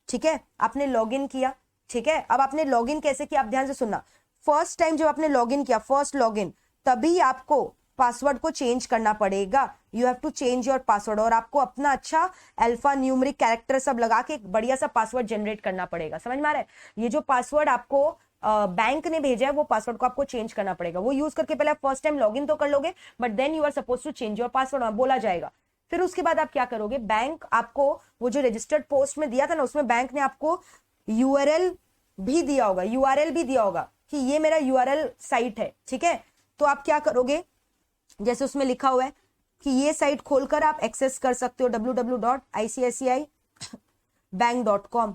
ठीक है, आपने लॉग इन किया। ठीक है, अब आपने लॉग इन कैसे किया? आप ध्यान से सुनना, फर्स्ट टाइम जब आपने लॉग इन किया, फर्स्ट लॉग इन, तभी आपको पासवर्ड को चेंज करना पड़ेगा। You have to change your password, और आपको अपना अच्छा अल्फा न्यूमेरिक कैरेक्टर सब लगा के एक बढ़िया सा पासवर्ड जनरेट करना पड़ेगा। समझ में आ रहा है? ये जो पासवर्ड आपको बैंक ने भेजा है, वो पासवर्ड को आपको चेंज करना पड़ेगा। वो यूज करके पहले आप फर्स्ट टाइम लॉग इन तो कर लोगे, but then you are suppose to change your password, बोला जाएगा। फिर उसके बाद आप क्या करोगे? बैंक आपको वो जो रजिस्टर्ड पोस्ट में दिया था ना, उसमें बैंक ने आपको यूआरएल भी दिया होगा, यूआरएल भी दिया होगा कि ये मेरा यूआरएल साइट है। ठीक है, तो आप क्या करोगे? जैसे उसमें लिखा हुआ है कि ये साइट खोलकर आप एक्सेस कर सकते हो www.icici.bank.com।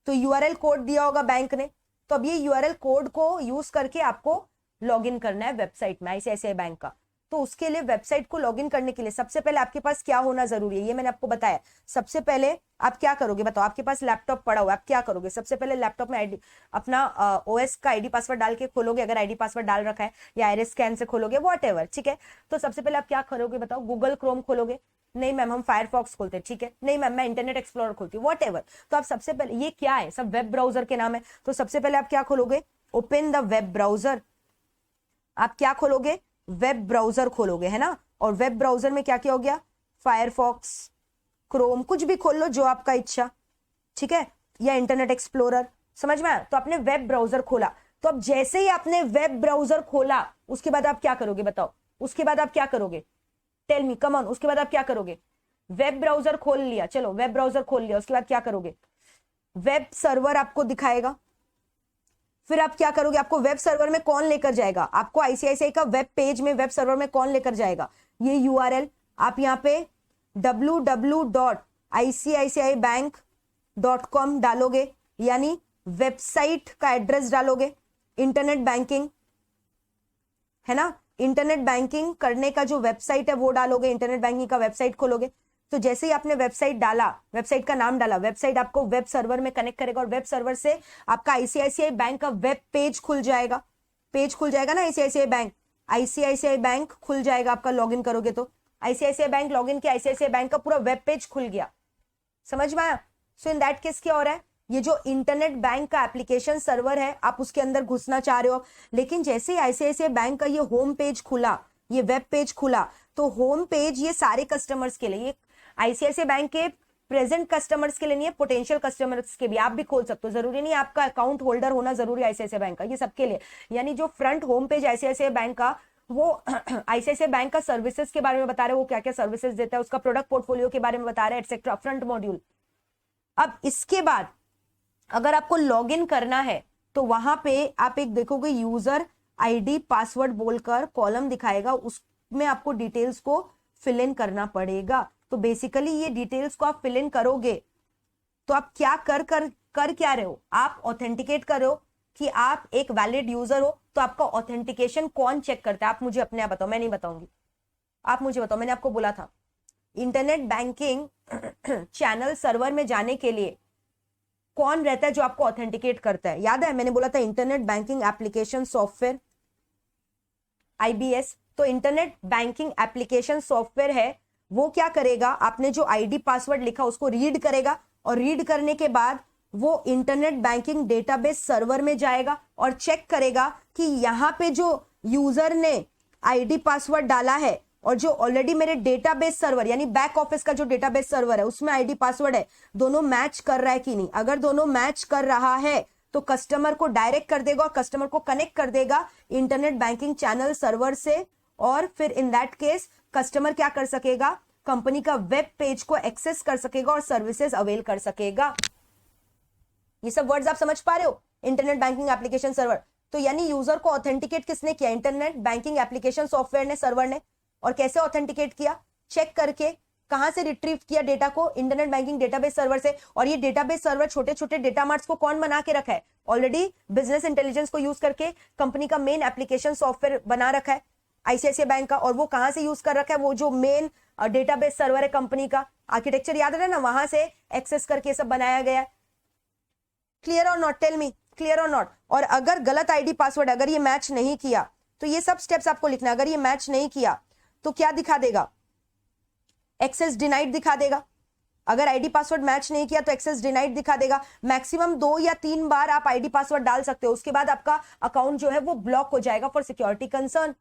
तो यूआरएल कोड दिया होगा बैंक ने, तो अब ये यूआरएल कोड को यूज करके आपको लॉगिन करना है वेबसाइट में आईसीआईसीआई बैंक का। तो उसके लिए वेबसाइट को लॉगिन करने के लिए सबसे पहले आपके पास क्या होना जरूरी है, ये मैंने आपको बताया। सबसे पहले आप क्या करोगे बताओ? आपके पास लैपटॉप पड़ा हुआ है, आप क्या करोगे? सबसे पहले लैपटॉप में आईडी, अपना ओएस का आईडी पासवर्ड डाल के खोलोगे, अगर आईडी पासवर्ड डाल रखा है, या आईरिस स्कैन से खोलोगे, व्हाटएवर। ठीक है, तो सबसे पहले आप क्या करोगे बताओ? गूगल क्रोम खोलोगे? नहीं मैम, हम फायरफॉक्स खोलते हैं। ठीक है, नहीं मैम, मैं इंटरनेट एक्सप्लोरर खोलती हूँ, व्हाटएवर। तो आप सबसे पहले, ये क्या है? सब वेब ब्राउजर के नाम है। तो सबसे पहले आप क्या खोलोगे? Open the web browser. आप क्या खोलोगे? वेब ब्राउजर खोलोगे, है ना? और वेब ब्राउजर में क्या क्या हो गया? फायरफॉक्स, क्रोम, कुछ भी खोल लो जो आपका इच्छा। ठीक है, या इंटरनेट एक्सप्लोरर। समझ में आया? तो आपने वेब ब्राउजर खोला। तो अब जैसे ही आपने वेब ब्राउजर खोला, उसके बाद आप क्या करोगे बताओ? उसके बाद आप क्या करोगे? Tell me, come on. उसके बाद आप क्या करोगे? वेब ब्राउजर खोल लिया, चलो वेब ब्राउजर खोल लिया, उसके बाद क्या करोगे? वेब सर्वर आपको दिखाएगा। फिर आप क्या करोगे? आपको वेब सर्वर में कौन लेकर जाएगा? आपको आईसीआईसीआई का वेब पेज में, वेब सर्वर में कौन लेकर जाएगा? ये यूआरएल आप यहाँ पे www.iciicibank.com डालोगे, यानी वेबसाइट का एड्रेस डालोगे। इंटरनेट बैंकिंग है ना, इंटरनेट बैंकिंग करने का जो वेबसाइट है वो डालोगे, इंटरनेट बैंकिंग का वेबसाइट खोलोगे। तो जैसे ही आपने वेबसाइट डाला, वेबसाइट का नाम डाला, वेबसाइट आपको वेब सर्वर में कनेक्ट करेगा, और वेब सर्वर से आपका आईसीआईसीआई बैंक का वेब पेज खुल जाएगा। पेज खुल जाएगा ना, आईसीआईसीआई बैंक खुल जाएगा आपका, लॉगिन करोगे तो। आईसीआईसीआई बैंक लॉगिन किया, आईसीआईसीआई बैंक का पूरा वेब पेज खुल गया। समझ में आया? सो इन दैट केस क्या हो रहा है? ये जो इंटरनेट बैंक का एप्लीकेशन सर्वर है, आप उसके अंदर घुसना चाह रहे हो, लेकिन जैसे ही आईसीआईसीआई बैंक का ये होम पेज खुला, ये वेब पेज खुला, तो होम पेज ये सारे कस्टमर्स के लिए, आईसीआईसीआई बैंक के प्रेजेंट कस्टमर्स के लिए नहीं है, पोटेंशियल कस्टमर्स के भी आप भी खोल सकते हो। जरूरी नहीं आपका अकाउंट होल्डर होना जरूरी है आईसीआईसीआई बैंक का, ये सबके लिए। यानी जो front home page ICICI bank का वो आईसीआईसीआई बैंक का सर्विसेज के बारे में बता रहे हैं, वो क्या क्या सर्विसेज देता है, उसका प्रोडक्ट पोर्टफोलियो के बारे में बता रहे हैं एटसेट्रा, फ्रंट मॉड्यूल। अब इसके बाद अगर आपको लॉग इन करना है तो वहां पे आप एक देखोगे यूजर आईडी पासवर्ड बोलकर कॉलम दिखाएगा, उसमें आपको डिटेल्स को फिल इन करना पड़ेगा। तो बेसिकली ये डिटेल्स को आप फिल इन करोगे तो आप क्या कर क्या रहे हो, आप ऑथेंटिकेट कर रहे हो कि आप एक वैलिड यूजर हो। तो आपका ऑथेंटिकेशन कौन चेक करता है, आप मुझे अपने आप बताओ, मैं नहीं बताऊंगी, आप मुझे बताओ। मैंने आपको बोला था इंटरनेट बैंकिंग चैनल सर्वर में जाने के लिए कौन रहता है जो आपको ऑथेंटिकेट करता है, याद है मैंने बोला था internet banking application software, IBS. तो इंटरनेट बैंकिंग एप्लीकेशन सॉफ्टवेयर है, वो क्या करेगा, आपने जो आईडी पासवर्ड लिखा उसको रीड करेगा, और रीड करने के बाद वो इंटरनेट बैंकिंग डेटाबेस सर्वर में जाएगा और चेक करेगा कि यहां पे जो यूजर ने आईडी पासवर्ड डाला है और जो ऑलरेडी मेरे डेटाबेस सर्वर यानी बैक ऑफिस का जो डेटाबेस सर्वर है उसमें आईडी पासवर्ड है, दोनों मैच कर रहा है कि नहीं। अगर दोनों मैच कर रहा है तो कस्टमर को डायरेक्ट कर देगा और कस्टमर को कनेक्ट कर देगा इंटरनेट बैंकिंग चैनल सर्वर से, और फिर इन दैट केस कस्टमर क्या कर सकेगा, कंपनी का वेब पेज को एक्सेस कर सकेगा और सर्विसेज अवेल कर सकेगा। ये सब वर्ड्स आप समझ पा रहे हो, इंटरनेट बैंकिंग एप्लीकेशन सर्वर। तो यानी यूजर को ऑथेंटिकेट किसने किया, इंटरनेट बैंकिंग एप्लीकेशन सॉफ्टवेयर ने, सर्वर ने। और कैसे ऑथेंटिकेट किया, चेक करके, कहां से रिट्रीव किया डेटा को, इंटरनेट बैंकिंग डेटाबेस सर्वर से। और ये डेटाबेस सर्वर छोटे छोटे डेटा मार्ट्स को कौन बना के रखा है, ऑलरेडी बिजनेस इंटेलिजेंस को यूज करके कंपनी का मेन एप्लीकेशन सॉफ्टवेयर बना रखा है आईसीआईसीआई बैंक का। और वो कहां से यूज कर रखा है, वो जो मेन डेटाबेस सर्वर है कंपनी का, आर्किटेक्चर याद है ना, वहां से एक्सेस करके सब बनाया गया है। क्लियर और नॉट, टेल मी क्लियर और नॉट। और अगर गलत आईडी पासवर्ड, अगर ये मैच नहीं किया तो ये सब स्टेप्स आपको लिखना है। अगर ये मैच नहीं किया तो क्या दिखा देगा, एक्सेस डिनाइड दिखा देगा। अगर आईडी पासवर्ड मैच नहीं किया तो एक्सेस डिनाइड दिखा देगा। मैक्सिमम 2 या 3 बार आप आईडी पासवर्ड डाल सकते हो, उसके बाद आपका अकाउंट जो है वो ब्लॉक हो जाएगा फॉर सिक्योरिटी कंसर्न।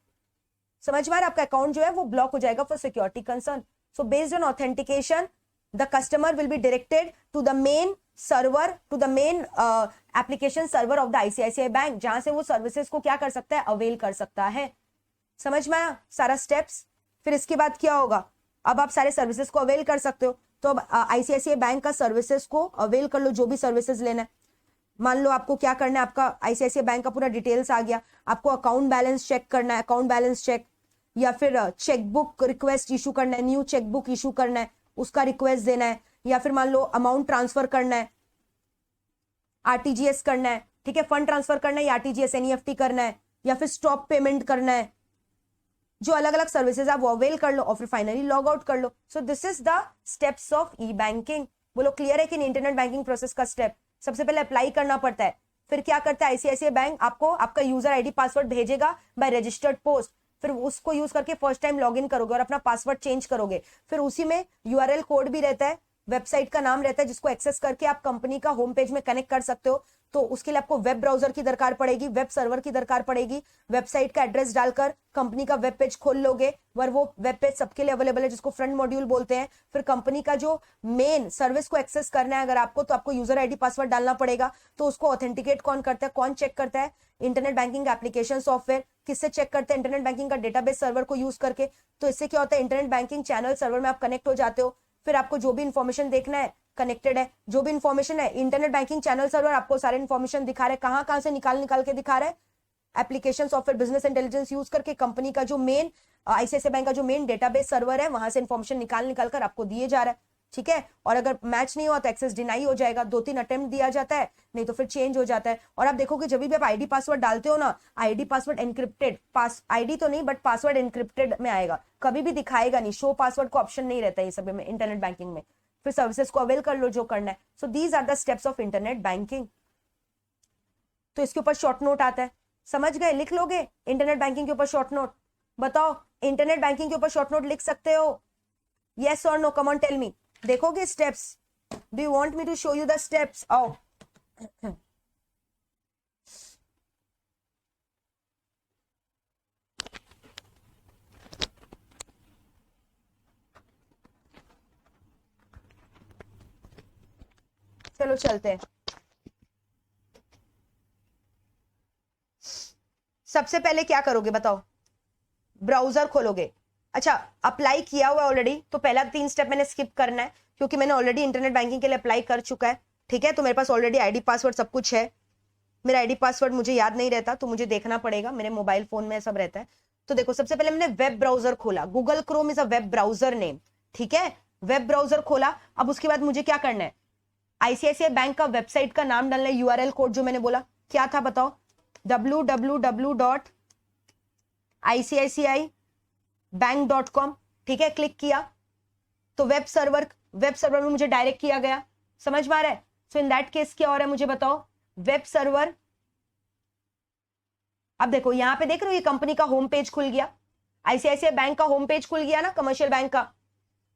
समझ में आ रहा है, आपका अकाउंट जो है वो ब्लॉक हो जाएगा for security concern. So based on authentication the customer will be directed to the main server, to the main application server of the ICICI bank, जहां से वो सर्विसेज को क्या कर सकता है, अवेल कर सकता है। समझ में आया सारा स्टेप्स। फिर इसके बाद क्या होगा, अब आप सारे सर्विसेज को अवेल कर सकते हो। तो अब आईसीआईसीआई बैंक का सर्विसेज को अवेल कर लो, जो भी सर्विसेज लेना है। मान लो आपको क्या करना है, आपका आईसीआईसीआई बैंक का पूरा डिटेल्स आ गया, आपको अकाउंट बैलेंस चेक करना है, अकाउंट बैलेंस चेक, या फिर चेकबुक रिक्वेस्ट इशू करना है, न्यू चेकबुक इशू करना है, उसका रिक्वेस्ट देना है, या फिर मान लो अमाउंट ट्रांसफर करना है, आरटीजीएस करना है, ठीक है, फंड ट्रांसफर करना है या आरटीजीएस एनईएफटी करना है, या फिर स्टॉप पेमेंट करना है। जो अलग अलग सर्विसेज आप वो अवेल कर लो और फिर फाइनली लॉग आउट कर लो। So this is the steps of e banking. बोलो क्लियर है कि नहीं, इंटरनेट बैंकिंग प्रोसेस का स्टेप। सबसे पहले अप्लाई करना पड़ता है, फिर क्या करता है आईसीआईसीआई बैंक, आपको आपका यूजर आईडी पासवर्ड भेजेगा बाय रजिस्टर्ड पोस्ट, फिर उसको यूज करके फर्स्ट टाइम लॉग इन करोगे और अपना पासवर्ड चेंज करोगे। फिर उसी में यूआरएल कोड भी रहता है, वेबसाइट का नाम रहता है, जिसको एक्सेस करके आप कंपनी का होम पेज में कनेक्ट कर सकते हो। तो उसके लिए आपको वेब ब्राउजर की दरकार पड़ेगी, वेब सर्वर की दरकार पड़ेगी। वेबसाइट का एड्रेस डालकर कंपनी का वेब पेज खोल लोगे, और वो वेब पेज सबके लिए अवेलेबल है, जिसको फ्रंट मॉड्यूल बोलते हैं। फिर कंपनी का जो मेन सर्विस को एक्सेस करना है अगर आपको, तो आपको यूजर आईडी पासवर्ड डालना पड़ेगा। तो उसको ऑथेंटिकेट कौन करता है, कौन चेक करता है, इंटरनेट बैंकिंग एप्लीकेशन सॉफ्टवेयर। किससे चेक करते हैं, इंटरनेट बैंकिंग का डेटाबेस सर्वर को यूज करके। तो इससे क्या होता है, इंटरनेट बैंकिंग चैनल सर्वर में आप कनेक्ट हो जाते हो। फिर आपको जो भी इंफॉर्मेशन देखना है, कनेक्टेड है, जो भी इंफॉर्मेशन है, इंटरनेट बैंकिंग चैनल सर्वर आपको सारे इंफॉर्मेशन दिखा रहे हैं। कहां से निकाल के दिखा रहा है, application software business intelligence use करके कंपनी का जो मेन आईसीआईसीआई बैंक का जो मेन डेटाबेस सर्वर है, वहां से इंफॉर्मेशन निकाल कर आपको दिए जा रहा है, ठीक है। और अगर मैच नहीं हुआ तो एक्सेस डिनाई हो जाएगा, 2-3 अटेम्प्ट दिया जाता है, नहीं तो फिर चेंज हो जाता है। और आप देखोगे जब भी आप आईडी पासवर्ड डालते हो ना, आईडी पासवर्ड एनक्रिप्टेड, आईडी तो नहीं बट पासवर्ड एनक्रिप्टेड में आएगा, कभी भी दिखाएगा नहीं, शो पासवर्ड को ऑप्शन नहीं रहता है ये सब में इंटरनेट बैंकिंग में। फिर सर्विसेज को अवेल कर लो जो करना है। So these are the steps of internet banking. तो इसके ऊपर शॉर्ट नोट आता है, समझ गए, लिख लोगे इंटरनेट बैंकिंग के ऊपर शॉर्ट नोट। बताओ इंटरनेट बैंकिंग के ऊपर शॉर्ट नोट लिख सकते हो, यस और no, come on tell me. देखोगे steps, do you want me to show you the steps? आओ चलो चलते हैं। सबसे पहले क्या करोगे बताओ, ब्राउजर खोलोगे। अच्छा, अप्लाई किया हुआ ऑलरेडी तो पहला 3 स्टेप मैंने स्किप करना है क्योंकि मैंने ऑलरेडी इंटरनेट बैंकिंग के लिए अप्लाई कर चुका है। ठीक है, तो मेरे पास ऑलरेडी आईडी पासवर्ड सब कुछ है। मेरा आईडी पासवर्ड मुझे याद नहीं रहता तो मुझे देखना पड़ेगा, मेरे मोबाइल फोन में सब रहता है। तो देखो, सबसे पहले मैंने वेब ब्राउजर खोला। Google Chrome is a web browser name. ठीक है, वेब ब्राउजर खोला। अब उसके बाद मुझे क्या करना है, आईसीआईसीआई बैंक का वेबसाइट का नाम डालना है, यूआरएल कोड जो मैंने बोला क्या था बताओ, www.icicibank.com। ठीक है, क्लिक किया तो वेब सर्वर में मुझे डायरेक्ट किया गया। समझ में आ रहा है? सो इन दैट केस क्या हो रहा है मुझे बताओ, वेब सर्वर। अब देखो यहां पे देख रहे हो, ये कंपनी का होम पेज खुल गया, आईसीआईसीआई बैंक का होम पेज खुल गया ना, कमर्शियल बैंक का।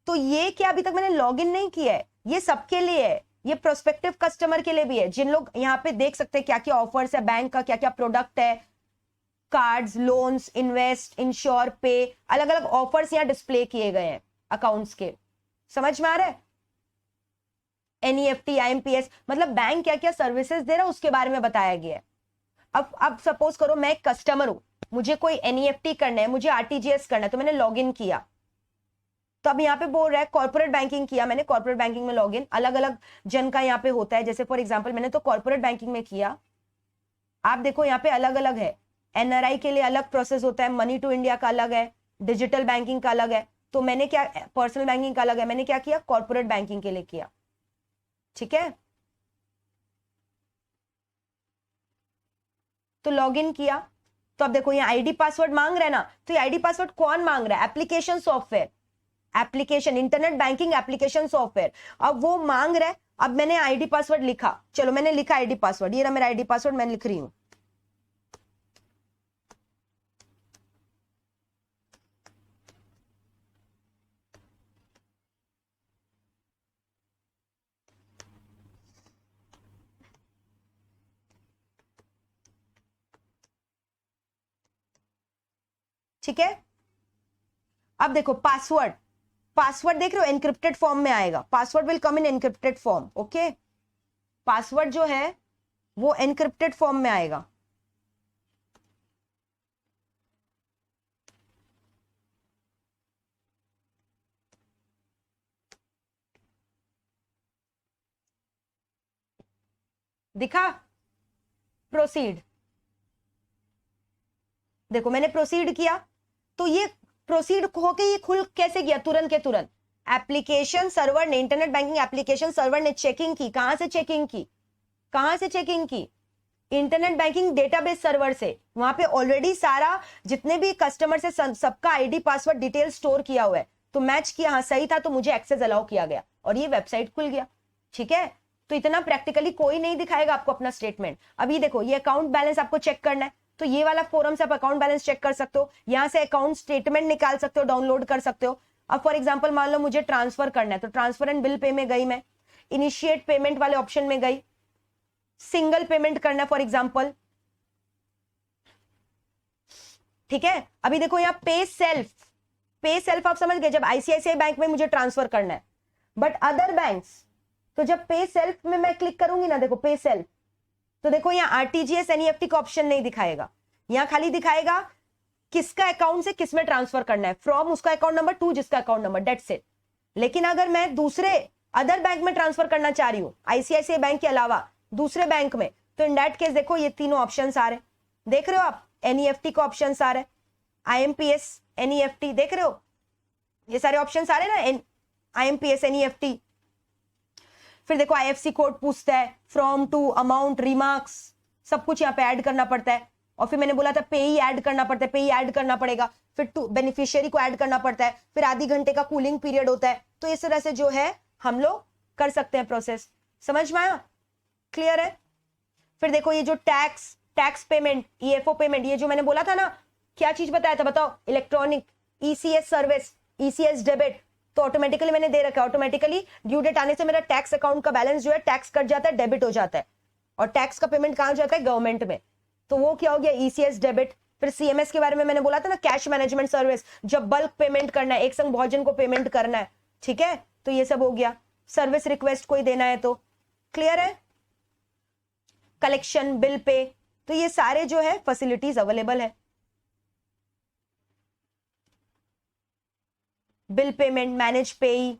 तो ये क्या अभी तक मैंने लॉगिन नहीं किया है, ये सबके लिए है, ये प्रोस्पेक्टिव कस्टमर के लिए भी है, जिन लोग यहाँ पे देख सकते हैं क्या क्या ऑफर्स है बैंक का, क्या क्या प्रोडक्ट है, कार्ड्स, लोन्स, इन्वेस्ट, इंश्योर, पे, अलग अलग ऑफर्स यहाँ डिस्प्ले किए गए हैं अकाउंट्स के। समझ में आ रहा है? एनईएफटी, आईएमपीएस, मतलब बैंक क्या क्या सर्विसेज दे रहा है उसके बारे में बताया गया है। अब सपोज करो मैं एक कस्टमर हूं, मुझे कोई एनईएफटी करना है, मुझे आरटीजीएस करना है, तो मैंने लॉग इन किया। तो अब यहाँ पे बोल रहा है कॉर्पोरेट बैंकिंग किया मैंने, कॉर्पोरेट बैंकिंग में लॉग इन अलग अलग जन का यहाँ पे होता है। जैसे फॉर एग्जांपल मैंने तो कॉर्पोरेट बैंकिंग में किया। आप देखो यहाँ पे अलग अलग है, एनआरआई के लिए अलग प्रोसेस होता है, मनी टू इंडिया का अलग है, डिजिटल बैंकिंग का अलग है। तो मैंने क्या, पर्सनल बैंकिंग का अलग है, मैंने क्या किया, कॉर्पोरेट बैंकिंग के लिए किया। ठीक है, तो लॉग इन किया। तो अब देखो यहाँ आईडी पासवर्ड मांग रहा है ना, तो ये आईडी पासवर्ड कौन मांग रहा है, application software, application, internet banking application software. अब वो मांग रहा है। अब मैंने आईडी पासवर्ड लिखा, चलो मैंने लिखा आईडी पासवर्ड, ये रहा मेरा आईडी पासवर्ड, मैं लिख रही हूं। ठीक है, अब देखो पासवर्ड, पासवर्ड देख रहे हो एनक्रिप्टेड फॉर्म में आएगा, password will come in encrypted form. Okay, password जो है वो एनक्रिप्टेड फॉर्म में आएगा। दिखा, प्रोसीड। देखो मैंने प्रोसीड किया, तो ये प्रोसीड होके ये खुल कैसे गया, तुरंत के तुरंत। एप्लीकेशन सर्वर ने, इंटरनेट बैंकिंग एप्लीकेशन सर्वर ने चेकिंग की। कहां से चेकिंग की, कहां से चेकिंग की, इंटरनेट बैंकिंग डेटाबेस सर्वर से। वहां पे ऑलरेडी सारा जितने भी कस्टमर से सबका आईडी पासवर्ड डिटेल स्टोर किया हुआ है, तो मैच किया, हाँ सही था, तो मुझे एक्सेस अलाउ किया गया और ये वेबसाइट खुल गया। ठीक है, तो इतना प्रैक्टिकली कोई नहीं दिखाएगा आपको अपना स्टेटमेंट। अभी देखो ये अकाउंट बैलेंस आपको चेक करना है, तो ये वाला फोरम से आप अकाउंट बैलेंस चेक कर सकते हो, यहां से अकाउंट स्टेटमेंट निकाल सकते हो, डाउनलोड कर सकते हो। अब फॉर एग्जांपल मान लो मुझे ट्रांसफर करना है, तो ट्रांसफर एंड बिल पे में गई, मैं इनिशिएट पेमेंट वाले ऑप्शन में गई, सिंगल पेमेंट करना है फॉर एग्जांपल। ठीक है, अभी देखो यहाँ पे सेल्फ, पे सेल्फ आप समझ गए, जब आईसीआईसीआई बैंक में मुझे ट्रांसफर करना है। बट अदर बैंक्स, तो जब पे सेल्फ में मैं क्लिक करूंगी ना, देखो पे सेल्फ, तो देखो यहाँ आरटीजीएस एनईएफटी का ऑप्शन नहीं दिखाएगा, यहाँ खाली दिखाएगा किसका अकाउंट से किस में ट्रांसफर करना है, फ्रॉम उसका अकाउंट नंबर टू जिसका अकाउंट नंबर, डेट्स इट। लेकिन अगर मैं दूसरे अदर बैंक में ट्रांसफर करना चाह रही हूं, आईसीआईसीआई बैंक के अलावा दूसरे बैंक में, तो इन दैट केस देखो ये तीनों ऑप्शन आ रहे, देख रहे हो आप, एनईएफटी का ऑप्शन आ रहा है, आईएमपीएस, एनईएफटी, देख रहे हो ये सारे ऑप्शन आ रहे हैं ना, आईएमपीएस, एनईएफटी। फिर देखो आईएफसी कोड पूछता है, फ्रॉम टू, अमाउंट, रिमार्क्स, सब कुछ यहाँ पे ऐड करना पड़ता है। और फिर मैंने बोला था पे ही ऐड करना पड़ता है, पे ही ऐड करना पड़ेगा, फिर टू बेनिफिशियरी को ऐड करना पड़ता है, फिर आधी घंटे का कूलिंग पीरियड होता है। तो इस तरह से जो है हम लोग कर सकते हैं प्रोसेस। समझ में आया, क्लियर है? फिर देखो ये जो टैक्स पेमेंट, ईएफओ पेमेंट, ये जो मैंने बोला था ना, क्या चीज बताया था बताओ, electronic ECS service, ECS debit, तो ऑटोमेटिकली मैंने दे रखा है, ऑटोमेटिकली ड्यू डेट आने से मेरा टैक्स अकाउंट का बैलेंस जो है टैक्स कट जाता है, डेबिट हो जाता है, और टैक्स का पेमेंट कहां जाता है, गवर्नमेंट में। तो वो क्या हो गया, ईसीएस डेबिट। फिर सीएमएस के बारे में मैंने बोला था ना, कैश मैनेजमेंट सर्विस, जब बल्क पेमेंट करना है, एक संग बहुत जन को पेमेंट करना है, ठीक है, तो ये सब हो गया। सर्विस रिक्वेस्ट कोई देना है तो, क्लियर है, कलेक्शन, बिल पे, तो ये सारे जो है फैसिलिटीज अवेलेबल है। बिल पेमेंट, मैनेज पेई,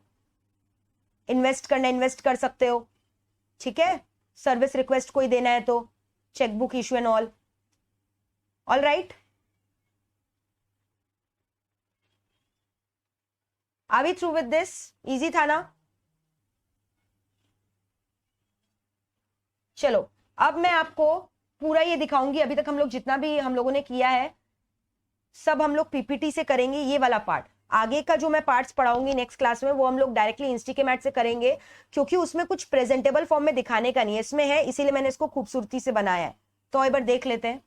इन्वेस्ट करना इन्वेस्ट कर सकते हो, ठीक है, सर्विस रिक्वेस्ट कोई देना है तो, chequebook issue and all right. Are we through with this? Easy था ना? चलो अब मैं आपको पूरा ये दिखाऊंगी, अभी तक हम लोग जितना भी हम लोगों ने किया है सब हम लोग पीपीटी से करेंगे। ये वाला पार्ट, आगे का जो मैं पार्ट्स पढ़ाऊंगी नेक्स्ट क्लास में, वो हम लोग डायरेक्टली इंस्टीकेमैट से करेंगे, क्योंकि उसमें कुछ प्रेजेंटेबल फॉर्म में दिखाने का नहीं है, इसमें है, इसीलिए मैंने इसको खूबसूरती से बनाया है। तो एक बार देख लेते हैं।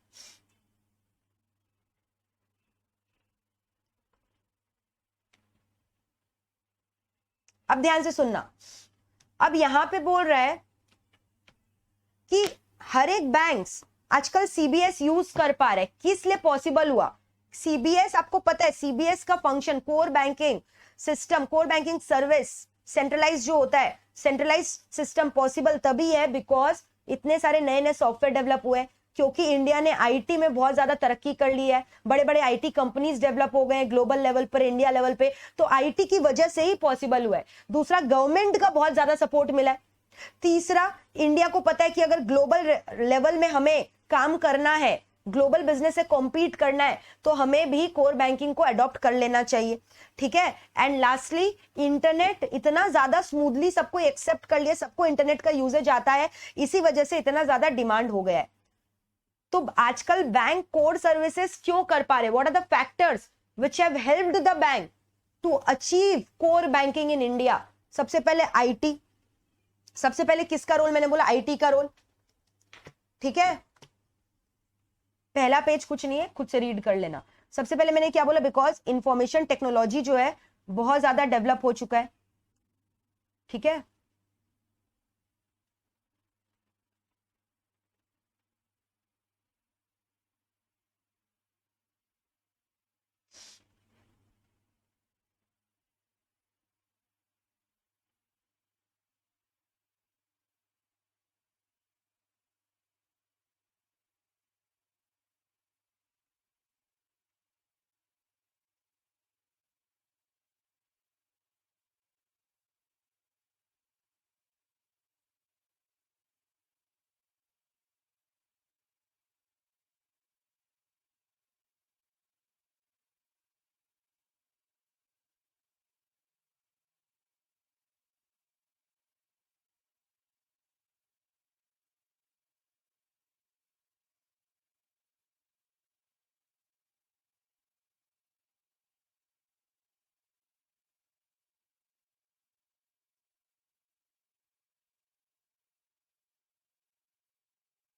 अब ध्यान से सुनना। अब यहां पे बोल रहा है कि हर एक बैंक्स आजकल सीबीएस यूज कर पा रहे। किस लिए पॉसिबल हुआ? सीबीएस, आपको पता है सीबीएस का function core banking system, core banking service centralize जो होता है, सेंट्रलाइज सिस्टम पॉसिबल तभी है बिकॉज इतने सारे नए नए सॉफ्टवेयर डेवलप हुए, क्योंकि इंडिया ने आईटी में बहुत ज्यादा तरक्की कर ली है, बड़े बड़े आईटी कंपनीज डेवलप हो गए ग्लोबल लेवल पर, इंडिया लेवल पे, तो आईटी की वजह से ही पॉसिबल हुआ है। दूसरा, गवर्नमेंट का बहुत ज्यादा सपोर्ट मिला है। तीसरा, इंडिया को पता है कि अगर ग्लोबल लेवल में हमें काम करना है, ग्लोबल बिजनेस से कॉम्पीट करना है, तो हमें भी कोर बैंकिंग को अडॉप्ट कर लेना चाहिए, ठीक है। एंड लास्टली, इंटरनेट इतना ज्यादा स्मूथली सबको एक्सेप्ट कर लिया, सबको इंटरनेट का यूजेज आता है, इसी वजह से इतना ज्यादा डिमांड हो गया है। तो आजकल बैंक कोर सर्विसेज क्यों कर पा रहे? What are the factors which have helped the bank to achieve core banking in India? सबसे पहले आईटी, सबसे पहले किसका रोल? मैंने बोला आईटी का रोल, ठीक है। पहला पेज कुछ नहीं है, खुद से रीड कर लेना। सबसे पहले मैंने क्या बोला? बिकॉज इंफॉर्मेशन टेक्नोलॉजी जो है बहुत ज्यादा डेवलप हो चुका है, ठीक है।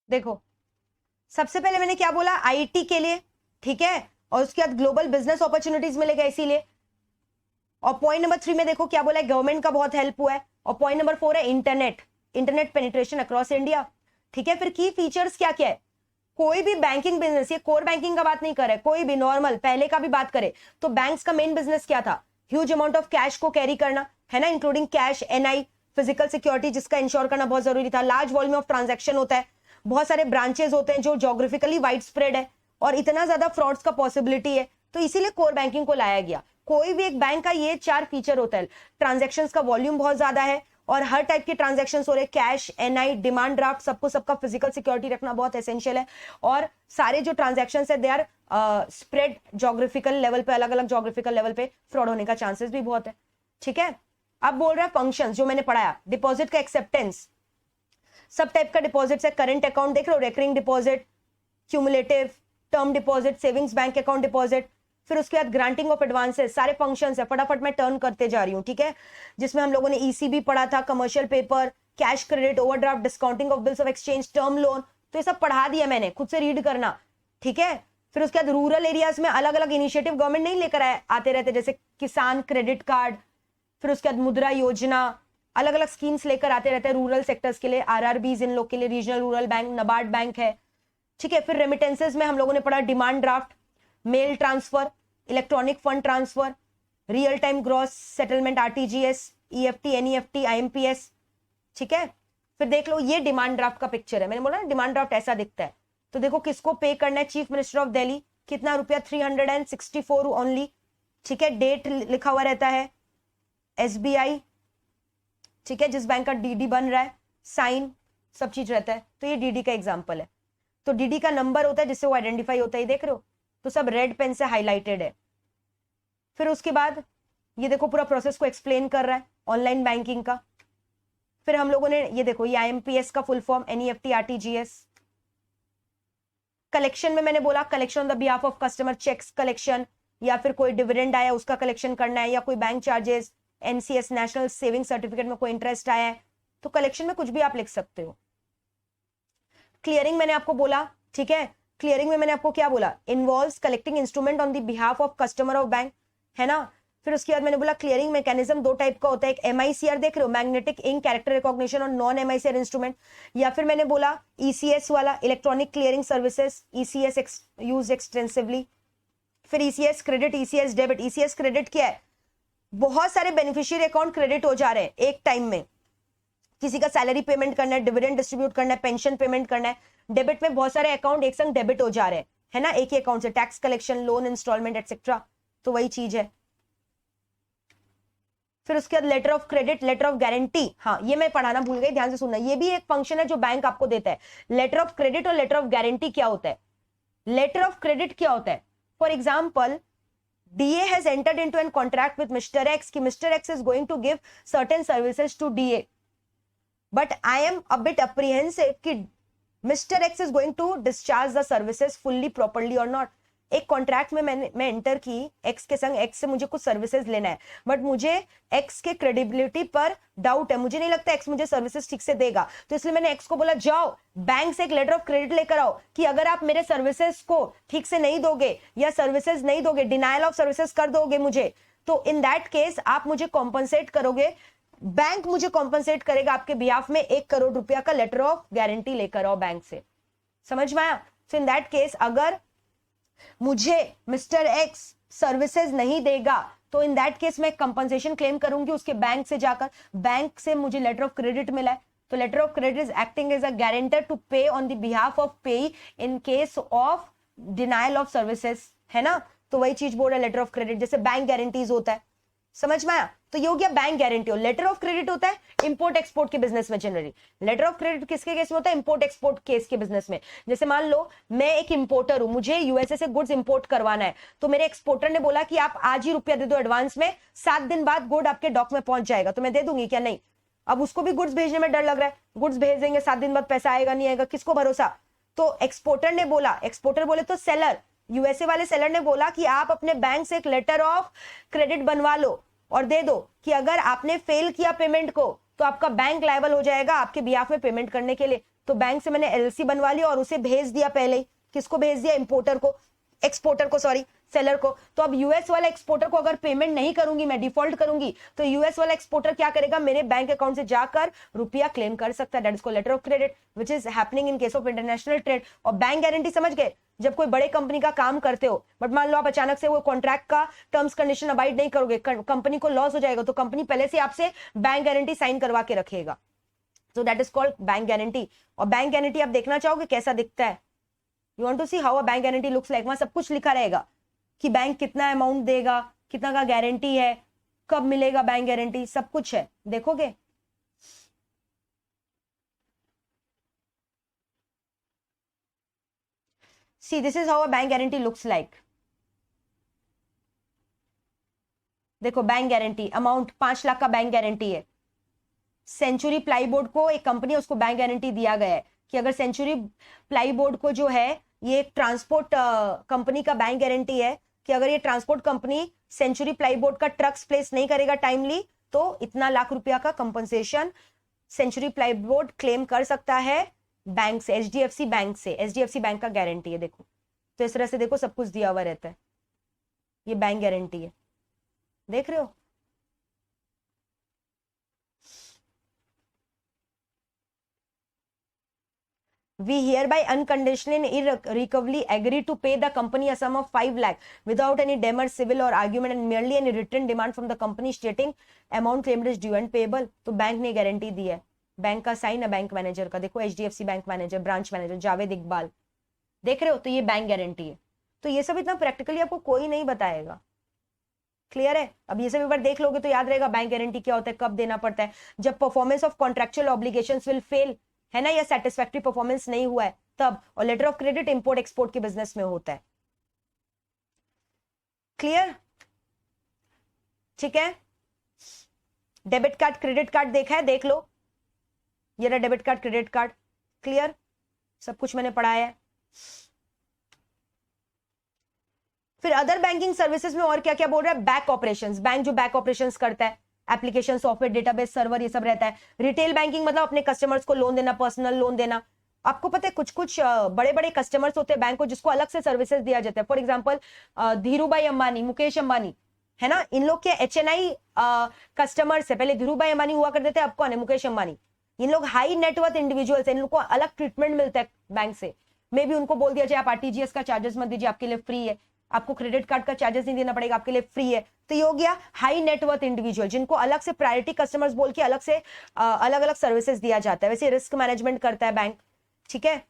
देखो, सबसे पहले मैंने क्या बोला? आईटी के लिए, ठीक है, और उसके बाद ग्लोबल बिजनेस अपॉर्चुनिटीज मिलेगा इसीलिए। और पॉइंट नंबर 3 में देखो क्या बोला है? गवर्नमेंट का बहुत हेल्प हुआ है। और पॉइंट नंबर 4 है इंटरनेट पेनिट्रेशन अक्रॉस इंडिया, ठीक है। फिर की फीचर्स क्या क्या है? कोई भी बैंकिंग बिजनेस, ये कोर बैंकिंग का बात नहीं कर रहा है, कोई भी नॉर्मल पहले का भी बात करे तो बैंक्स का मेन बिजनेस क्या था? ह्यूज अमाउंट ऑफ कैश को कैरी करना, है ना, including cash, NI, physical security जिसका इंश्योर करना बहुत जरूरी था। लार्ज वॉल्यूम ऑफ ट्रांजैक्शन होता है, बहुत सारे ब्रांचेस होते हैं जो जोग्राफिकली वाइड स्प्रेड है, और इतना ज्यादा फ्रॉड्स का पॉसिबिलिटी है, तो इसीलिए कोर बैंकिंग को लाया गया। कोई भी एक बैंक का ये 4 फीचर होता है। ट्रांजैक्शन का वॉल्यूम बहुत ज्यादा है और हर टाइप के ट्रांजैक्शंस हो रहे, कैश, एनआई, डिमांड ड्राफ्ट, सबको सबका फिजिकल सिक्योरिटी रखना बहुत एसेंशियल है। और सारे जो ट्रांजैक्शंस है they are spread geographical level पे, अलग अलग जोग्राफिकल लेवल पे फ्रॉड होने का चांसेस भी बहुत है, ठीक है। अब बोल रहा है फंक्शंस जो मैंने पढ़ाया, डिपॉजिट का एक्सेप्टेंस, सब टाइप का डिपॉजिट है, करंट अकाउंट देख लो, recurring deposit, cumulative, term deposit, savings bank account deposit, फिर उसके बाद ग्रांटिंग ऑफ एडवांसेस, सारे फंक्शंस है। फटाफट मैं टर्न करते जा रही हूं, ठीक है। जिसमें हम लोगों ने ईसीबी पढ़ा था, commercial paper, cash credit, overdraft, discounting of bills of exchange, term loan, तो ये सब पढ़ा दिया मैंने, खुद से रीड करना, ठीक है। फिर उसके बाद रूरल एरियाज में अलग अलग इनिशिएटिव गवर्नमेंट नहीं लेकर आते रहते, जैसे किसान क्रेडिट कार्ड, फिर उसके बाद मुद्रा योजना, अलग अलग स्कीम्स लेकर आते रहते हैं रूरल सेक्टर्स के लिए, आरआरबीज इन लोग के लिए, regional rural bank, NABARD bank है, ठीक है। फिर रेमिटेंसेज में हम लोगों ने पढ़ा demand draft, mail transfer, electronic fund transfer, real time gross settlement, RTGS, EFT, NEFT, IMPS, ठीक है। फिर देख लो ये डिमांड ड्राफ्ट का पिक्चर है, मैंने बोला ना डिमांड ड्राफ्ट ऐसा दिखता है। तो देखो किसको पे करना है? चीफ मिनिस्टर ऑफ दिल्ली, कितना रुपया? 364 ओनली, ठीक है, डेट लिखा हुआ रहता है, SBI, ठीक है, जिस बैंक का DD बन रहा है, साइन, सब चीज रहता है। तो ये DD का एग्जाम्पल है। तो DD का नंबर होता है जिससे वो आइडेंटिफाई होता है, देख रहे हो, तो सब रेड पेन से हाईलाइटेड है। फिर उसके बाद ये देखो पूरा प्रोसेस को एक्सप्लेन कर रहा है ऑनलाइन बैंकिंग का। फिर हम लोगों ने ये देखो, ये IMPS का full form, NEFT RTGS। Collection में मैंने बोला collection on the behalf of customer, cheques collection, या फिर कोई डिविडेंड आया उसका कलेक्शन करना है, या कोई bank charges, NCS national saving certificate में कोई इंटरेस्ट आया है, तो कलेक्शन में कुछ भी आप लिख सकते हो। क्लियरिंग मैंने आपको बोला, ठीक है, क्लियरिंग में मैंने आपको क्या बोला, involves collecting instrument on the behalf of customer of bank, है ना। फिर उसके बाद मैंने बोला क्लियरिंग मैकेनिज्म दो टाइप का होता है, एक MICR देख रहे हो, मैग्नेटिक इंक कैरेक्टर रिकॉग्निशन, और नॉन MICR इंस्ट्रूमेंट। या फिर मैंने बोला ECS वाला, electronic clearing services, ECS use extensively. फिर ECS credit, ECS debit. ECS credit क्या है, बहुत सारे बेनिफिशियरी अकाउंट क्रेडिट हो जा रहे हैं एक टाइम में, किसी का सैलरी पेमेंट करना है, डिविडेंड डिस्ट्रीब्यूट करना है, पेंशन पेमेंट करना है। डेबिट में बहुत सारे अकाउंट एक संग डेबिट हो जा रहे हैं, है ना, एक ही अकाउंट से, tax collection, loan installment etcetera, तो वही चीज है। फिर उसके बाद letter of credit, letter of guarantee, हाँ ये मैं पढ़ाना भूल गई, ध्यान से सुनना, ये भी एक फंक्शन है जो बैंक आपको देता है। लेटर ऑफ क्रेडिट और लेटर ऑफ गारंटी क्या होता है। लेटर ऑफ क्रेडिट क्या होता है, for example DA has entered into an contract with Mr. X कि Mr. X is going to give certain services to DA, but I am a bit apprehensive कि Mr. X is going to discharge the services fully properly or not। एक contract में मैं enter की X के संग, X से मुझे कुछ सर्विसेज लेना है, बट मुझे X के क्रेडिबिलिटी पर डाउट है, मुझे नहीं लगता X मुझे सर्विसेज ठीक से देगा, तो इसलिए मैंने X को बोला जाओ बैंक से एक लेटर ऑफ क्रेडिट लेकर आओ कि अगर आप मेरे सर्विसेज को ठीक से नहीं दोगे या सर्विसेज नहीं दोगे, डिनायल ऑफ सर्विसेज कर दोगे मुझे, तो इन दैट केस आप मुझे कॉम्पनसेट करोगे, बैंक मुझे कॉम्पनसेट करेगा आपके बिहाफ में 1 करोड़ रुपया का लेटर ऑफ गारंटी लेकर आओ बैंक से। समझ में आया। सो इन दैट केस अगर मुझे मिस्टर X सर्विसेज नहीं देगा तो इन दैट केस मैं कंपनसेशन क्लेम करूंगी उसके बैंक से जाकर। बैंक से मुझे लेटर ऑफ क्रेडिट मिला है, तो letter of credit is acting as a guarantor to pay on the behalf of payee in case of denial of services, है ना। तो वही चीज बोल रहा है लेटर ऑफ क्रेडिट, जैसे बैंक गारंटीज होता है। समझ में आया। तो ये हो गया बैंक गारंटी। और लेटर ऑफ क्रेडिट होता है इंपोर्ट एक्सपोर्ट के बिजनेस में जनरली। लेटर ऑफ क्रेडिट किसके केस में होता है, इंपोर्ट एक्सपोर्ट केस के बिजनेस में। जैसे मान लो मैं एक इंपोर्टर हूं, मुझे यूएसए से गुड्स इंपोर्ट करवाना है, तो मेरे एक्सपोर्टर ने बोला कि आप आज ही रुपया दे दो एडवांस में, 7 दिन बाद गुड आपके डॉक में पहुंच जाएगा, तो मैं दे दूंगी क्या, नहीं। अब उसको भी गुड्स भेजने में डर लग रहा है, गुड्स भेज देंगे 7 दिन बाद पैसा आएगा नहीं आएगा, किसको भरोसा। तो एक्सपोर्टर ने बोला, एक्सपोर्टर बोले तो सेलर, यूएसए वाले सेलर ने बोला कि आप अपने बैंक से एक लेटर ऑफ क्रेडिट बनवा लो और दे दो कि अगर आपने फेल किया पेमेंट को तो आपका बैंक लायबल हो जाएगा आपके बिहाफ में पेमेंट करने के लिए। तो बैंक से मैंने एलसी बनवा ली और उसे भेज दिया पहले ही। किसको भेज दिया, इंपोर्टर को, एक्सपोर्टर को, सॉरी सेलर को। तो अब यूएस वाला एक्सपोर्टर को अगर पेमेंट नहीं करूंगी, मैं डिफॉल्ट करूंगी, तो यूएस वाला एक्सपोर्टर क्या करेगा, मेरे बैंक अकाउंट से जाकर रुपया क्लेम कर सकता है। That is called letter of credit which is happening in case of international trade. और बैंक गारंटी समझ गए, जब कोई बड़े कंपनी का काम करते हो बट मान लो आप अचानक से वो कॉन्ट्रैक्ट का टर्म्स कंडीशन अबाइड नहीं करोगे, कंपनी को लॉस हो जाएगा, तो कंपनी पहले से आपसे बैंक गारंटी साइन करवा के रखेगा। So that is called bank guarantee. और बैंक गारंटी आप देखना चाहोगे कैसा दिखता है, you want to see how a bank guarantee looks like. वहां सब कुछ लिखा रहेगा कि बैंक कितना अमाउंट देगा, कितना का गारंटी है, कब मिलेगा बैंक गारंटी, सब कुछ है, देखोगे। See, this is how a bank guarantee looks like. देखो बैंक गारंटी अमाउंट 5 लाख का बैंक गारंटी है। सेंचुरी प्लाईबोर्ड को एक कंपनी है, उसको बैंक गारंटी दिया गया है कि अगर सेंचुरी प्लाईबोर्ड को जो है, ये एक ट्रांसपोर्ट कंपनी का बैंक गारंटी है कि अगर ये ट्रांसपोर्ट कंपनी सेंचुरी प्लाईबोर्ड का ट्रक्स प्लेस नहीं करेगा टाइमली, तो इतना लाख रुपया का कंपनसेशन सेंचुरी प्लाईबोर्ड क्लेम कर सकता है बैंक से, एचडीएफसी बैंक से। एचडीएफसी बैंक का गारंटी है, देखो तो इस तरह से देखो सब कुछ दिया हुआ रहता है, ये बैंक गारंटी है, देख रहे हो। We hereby unconditionally and irrevocably agree to pay the company a sum of 5 lakh without any demur, civil or argument and merely any written demand from the company stating amount claimed is due and payable। तो bank ने guarantee दी है, bank का sign है bank manager का, देखो HDFC bank manager, branch manager Javed Iqbal, देख रहे हो। तो ये बैंक गारंटी है। तो ये सब इतना प्रैक्टिकली आपको कोई नहीं बताएगा, क्लियर है? अब ये सब एक बार देख लोगे तो याद रहेगा बैंक गारंटी क्या होता है, कब देना पड़ता है, जब performance of contractual obligations will fail, है ना, या सेटिस्फैक्टरी परफॉर्मेंस नहीं हुआ है तब, और letter of credit import export के बिजनेस में होता है। क्लियर? ठीक है, डेबिट कार्ड क्रेडिट कार्ड देखा है, देख लो, ये रहा debit card credit card. Clear? सब कुछ मैंने पढ़ाया है। फिर अदर बैंकिंग सर्विसेज में और क्या क्या बोल रहा है, बैक ऑपरेशंस, बैंक जो बैक ऑपरेशंस करता है, एप्लीकेशन, सॉफ्टवेयर, डेटाबेस, सर्वर, ये सब रहता है। रिटेल बैंकिंग मतलब अपने कस्टमर्स को लोन देना, पर्सनल लोन देना। आपको पता है कुछ कुछ बड़े बड़े कस्टमर्स होते हैं बैंक को जिसको अलग से सर्विसेज दिया जाता है। फॉर एग्जांपल धीरूभाई अंबानी, मुकेश अंबानी, है ना, इन लोग के HNI कस्टमर्स है। पहले धीरूभाई अंबानी हुआ करते थे, अब कौन है, मुकेश अंबानी। इन लोग हाई नेटवर्थ इंडिविजुअल्स है, इन लोग को अलग ट्रीटमेंट मिलता है बैंक से। मे भी उनको बोल दिया जाए आप RTGS का चार्जेस मत दीजिए, आपके लिए फ्री है, आपको क्रेडिट कार्ड का चार्जेस नहीं देना पड़ेगा, आपके लिए फ्री है। तो ये हो गया हाई नेटवर्थ इंडिविजुअल, जिनको अलग से प्रायोरिटी कस्टमर्स बोल के अलग से अलग अलग सर्विसेज दिया जाता है। वैसे रिस्क मैनेजमेंट करता है बैंक, ठीक है,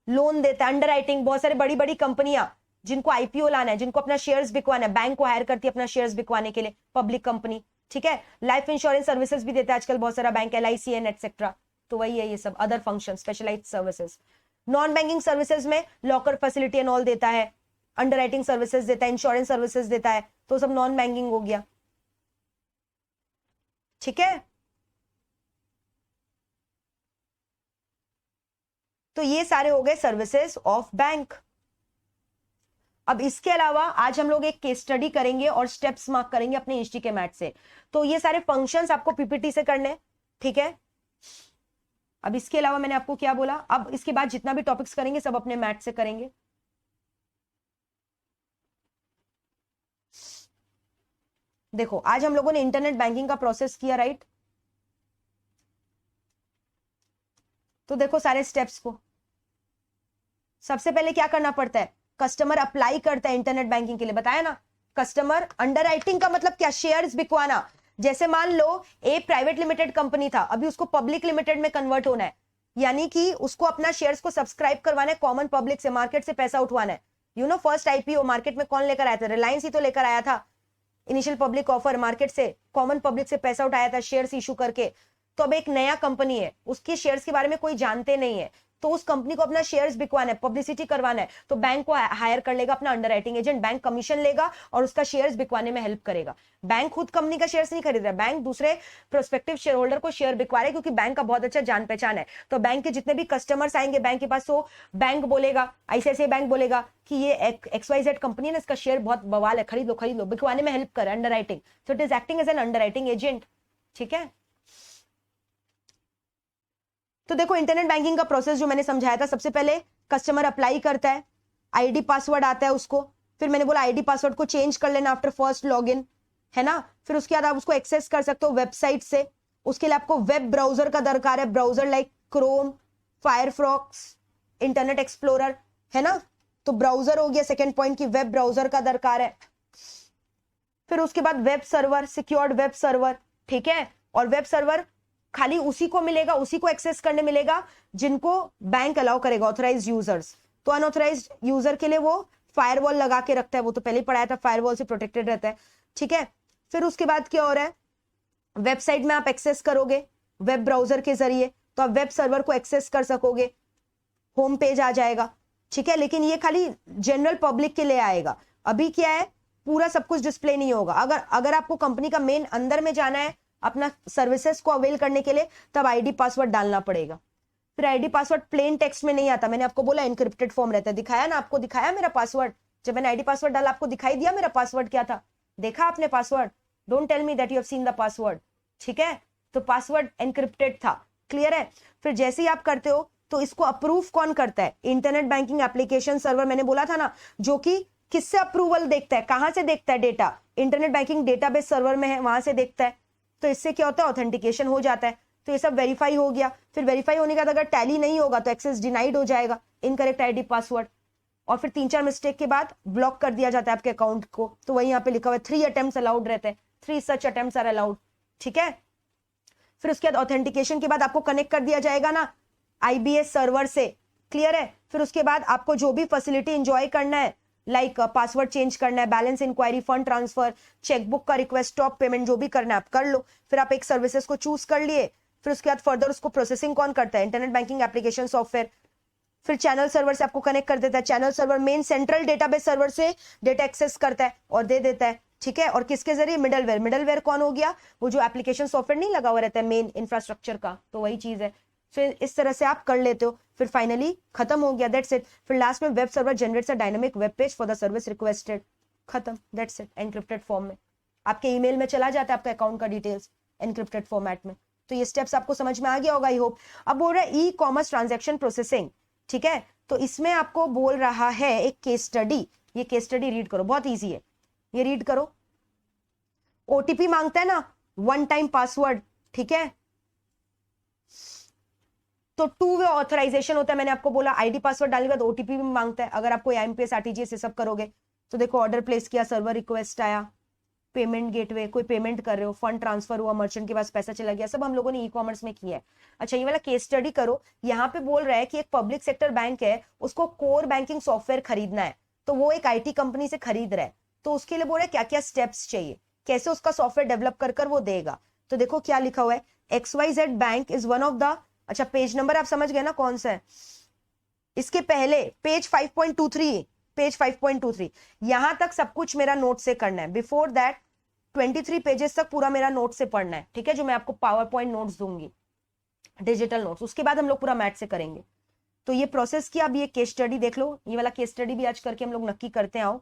लोन देता है, अंडरराइटिंग, बहुत सारी बड़ी बड़ी कंपनियां जिनको IPO लाना है, जिनको अपना शेयर्स बिकवाना है, बैंक को हायर करती है अपना शेयर्स बिकवाने के लिए, पब्लिक कंपनी, ठीक है। लाइफ इंश्योरेंस सर्विसेज भी देता है आजकल बहुत सारा बैंक, LIC एंड एटसेट्रा। तो वही है ये सब other function, specialized services. Non banking services में लॉकर फैसिलिटी एंड ऑल देता है, अंडरराइटिंग सर्विसेज देता है, इंश्योरेंस सर्विसेज देता है, तो सब नॉन बैंकिंग हो गया, ठीक है। तो ये सारे हो गए सर्विसेज ऑफ बैंक। अब इसके अलावा आज हम लोग एक केस स्टडी करेंगे और स्टेप्स मार्क करेंगे अपने हिस्ट्री के मैथ से। तो ये सारे फंक्शंस आपको PPT से करने, ठीक है। अब इसके अलावा मैंने आपको क्या बोला, अब इसके बाद जितना भी टॉपिक्स करेंगे सब अपने मैथ से करेंगे। देखो आज हम लोगों ने इंटरनेट बैंकिंग का प्रोसेस किया, राइट। तो देखो सारे स्टेप्स को, सबसे पहले क्या करना पड़ता है, कस्टमर अप्लाई करता है इंटरनेट बैंकिंग के लिए, बताया ना। कस्टमर अंडरराइटिंग का मतलब क्या, शेयर्स बिकवाना। जैसे मान लो ए प्राइवेट लिमिटेड कंपनी था, अभी उसको पब्लिक लिमिटेड में कन्वर्ट होना है, यानी कि उसको अपना शेयर्स को सब्सक्राइब करवाना है कॉमन पब्लिक से, मार्केट से पैसा उठवाना है। You know first IPO market में कौन लेकर आया था, रिलायंस ही तो लेकर आया था। इनिशियल पब्लिक ऑफर, मार्केट से कॉमन पब्लिक से पैसा उठाया था शेयर्स इशू करके। तो अब एक नया कंपनी है, उसके शेयर्स के बारे में कोई जानते नहीं है, तो उस कंपनी को अपना शेयर्स बिकवाना है, पब्लिसिटी करवाना है, तो बैंक को हायर कर लेगा अपना अंडरराइटिंग एजेंट। बैंक कमीशन लेगा और उसका शेयर्स बिकवाने में हेल्प करेगा। बैंक खुद कंपनी का शेयर्स नहीं खरीद रहा है, बैंक दूसरे प्रोस्पेक्टिव शेयर होल्डर को शेयर बिकवा रहा है, क्योंकि बैंक का बहुत अच्छा जान पहचान है। तो बैंक के जितने भी कस्टमर्स आएंगे बैंक के पास, तो बैंक बोलेगा, ICICI बैंक बोलेगा कि ये XYZ कंपनी है ना, इसका शेयर बहुत बवाल है, खरीद लो, बिकवाने में हेल्प कर underwriting. So it is acting as an underwriting agent, ठीक है। तो देखो इंटरनेट बैंकिंग का प्रोसेस जो मैंने समझाया था, सबसे पहले कस्टमर अप्लाई करता है, ID पासवर्ड आता है उसको, फिर मैंने बोला ID पासवर्ड को चेंज कर लेना आफ्टर फर्स्ट लॉगिन, है ना। फिर उसके बाद आप उसको एक्सेस कर सकते हो वेबसाइट से। उसके लिए आपको वेब ब्राउजर का दरकार है, browser like Chrome, Firefox, internet explorer, है ना। तो ब्राउजर हो गया सेकेंड पॉइंट की, वेब ब्राउजर का दरकार है। फिर उसके बाद web server, secured web server, ठीक है। और वेब सर्वर खाली उसी को मिलेगा, उसी को एक्सेस करने मिलेगा जिनको बैंक अलाउ करेगा, ऑथराइज्ड यूजर्स। तो अनऑथराइज्ड यूजर के लिए वो फायरवॉल लगा के रखता है, वो तो पहले ही पढ़ाया था, फायरवॉल से प्रोटेक्टेड रहता है, ठीक है। फिर उसके बाद क्या हो रहा है, वेबसाइट में आप एक्सेस करोगे वेब ब्राउजर के जरिए, तो आप वेब सर्वर को एक्सेस कर सकोगे, होम पेज आ जाएगा, ठीक है। लेकिन ये खाली जनरल पब्लिक के लिए आएगा। अभी क्या है, पूरा सब कुछ डिस्प्ले नहीं होगा। अगर आपको कंपनी का मेन अंदर में जाना है अपना सर्विसेज को अवेल करने के लिए, तब ID पासवर्ड डालना पड़ेगा। फिर ID पासवर्ड प्लेन टेक्स्ट में नहीं आता, मैंने आपको बोला इनक्रिप्टेड फॉर्म रहता है। दिखाया ना आपको, दिखाया मेरा पासवर्ड, जब मैंने ID पासवर्ड डाला आपको दिखाई दिया मेरा पासवर्ड क्या था, देखा आपने password. Don't tell me that you have seen the password, ठीक है। तो पासवर्ड एनक्रिप्टेड था, क्लियर है। फिर जैसे ही आप करते हो तो इसको अप्रूव कौन करता है, इंटरनेट बैंकिंग एप्लीकेशन सर्वर, मैंने बोला था ना, जो कि किससे अप्रूवल देखता है, कहां से देखता है data, internet banking database server में है, वहां से देखता है। तो इससे क्या होता है, ऑथेंटिकेशन हो जाता है। तो ये सब वेरीफाई हो गया। फिर वेरीफाई होने के बाद अगर टैली नहीं होगा तो एक्सेस डिनाइड हो जाएगा, इनकरेक्ट ID पासवर्ड, और फिर 3-4 मिस्टेक के बाद ब्लॉक कर दिया जाता है आपके अकाउंट को। तो वही यहाँ पे लिखा हुआ है 3 अटेम्प्ट्स अलाउड रहते हैं, 3 सच अटेम्प्ट्स आर अलाउड, ठीक है। फिर उसके बाद ऑथेंटिकेशन के बाद आपको कनेक्ट कर दिया जाएगा ना IBS सर्वर से, क्लियर है। फिर उसके बाद आपको जो भी फैसिलिटी एंजॉय करना है, लाइक पासवर्ड चेंज करना है, balance inquiry, fund transfer, chequebook का रिक्वेस्ट, स्टॉप पेमेंट, जो भी करना है आप कर लो। फिर आप एक सर्विसेज को चूज कर लिए, फिर उसके बाद फर्दर उसको प्रोसेसिंग कौन करता है? Internet banking application software. फिर चैनल सर्वर से आपको कनेक्ट कर देता है, channel server main central database server से डेटा एक्सेस करता है और दे देता है, ठीक है। और किसके जरिए? मिडलवेयर। मिडलवेयर कौन हो गया? वो जो एप्लीकेशन सॉफ्टवेयर नहीं लगा हुआ रहता है मेन इंफ्रास्ट्रक्चर का, तो वही चीज है। फिर इस तरह से आप कर लेते हो, फिर फाइनली खत्म हो गया, दैट्स इट। फिर लास्ट में web server generates a dynamic web page for the service requested, खत्म, दैट्स इट। एनक्रिप्टेड फॉर्म में आपके ईमेल में चला जाता है आपका अकाउंट का डिटेल्स एनक्रिप्टेड फॉर्मेट में। तो ये स्टेप्स आपको समझ में आ गया होगा, आई होप। अब बोल रहा है ई कॉमर्स ट्रांजेक्शन प्रोसेसिंग, ठीक है। तो इसमें आपको बोल रहा है एक केस स्टडी, ये केस स्टडी रीड करो, बहुत ईजी है, ये रीड करो। ओटीपी मांगता है ना, वन टाइम पासवर्ड, ठीक है। तो टू वे ऑथराइजेशन होता है, मैंने आपको बोला आईडी पासवर्ड डालने के बाद ओटीपी भी मांगता है। अगर आप कोई आईएमपीएस आरटीजीएस ये सब करोगे तो देखो, ऑर्डर प्लेस किया, सर्वर रिक्वेस्ट आया, पेमेंट गेटवे, कोई पेमेंट कर रहे हो, फंड ट्रांसफर हुआ, मर्चेंट के पास पैसा चला गया, सब हम लोगों ने ई कॉमर्स में किया है। अच्छा, ये वाला केस स्टडी करो। यहाँ पे बोल रहा है कि एक पब्लिक सेक्टर बैंक है, उसको कोर बैंकिंग सॉफ्टवेयर खरीदना है, तो वो एक आईटी कंपनी से खरीद रहा है। तो उसके लिए बोल रहा है क्या क्या स्टेप्स चाहिए, कैसे उसका सॉफ्टवेयर डेवलप कर वो देगा। तो देखो क्या लिखा हुआ है, XYZ bank is one of the, अच्छा पेज नंबर आप समझ गए ना कौन सा है, इसके पहले पेज 5.23, पेज 5.23 यहां तक सब कुछ मेरा नोट से करना है। बिफोर दैट 23 पेजेस तक पूरा मेरा नोट से पढ़ना है, ठीक है, जो मैं आपको पावर पॉइंट नोट्स दूंगी, डिजिटल नोट्स। उसके बाद हम लोग पूरा मैथ से करेंगे। तो ये प्रोसेस किया, अब ये केस स्टडी देख लो, ये वाला केस स्टडी भी आज करके हम लोग नक्की करते हैं। आओ,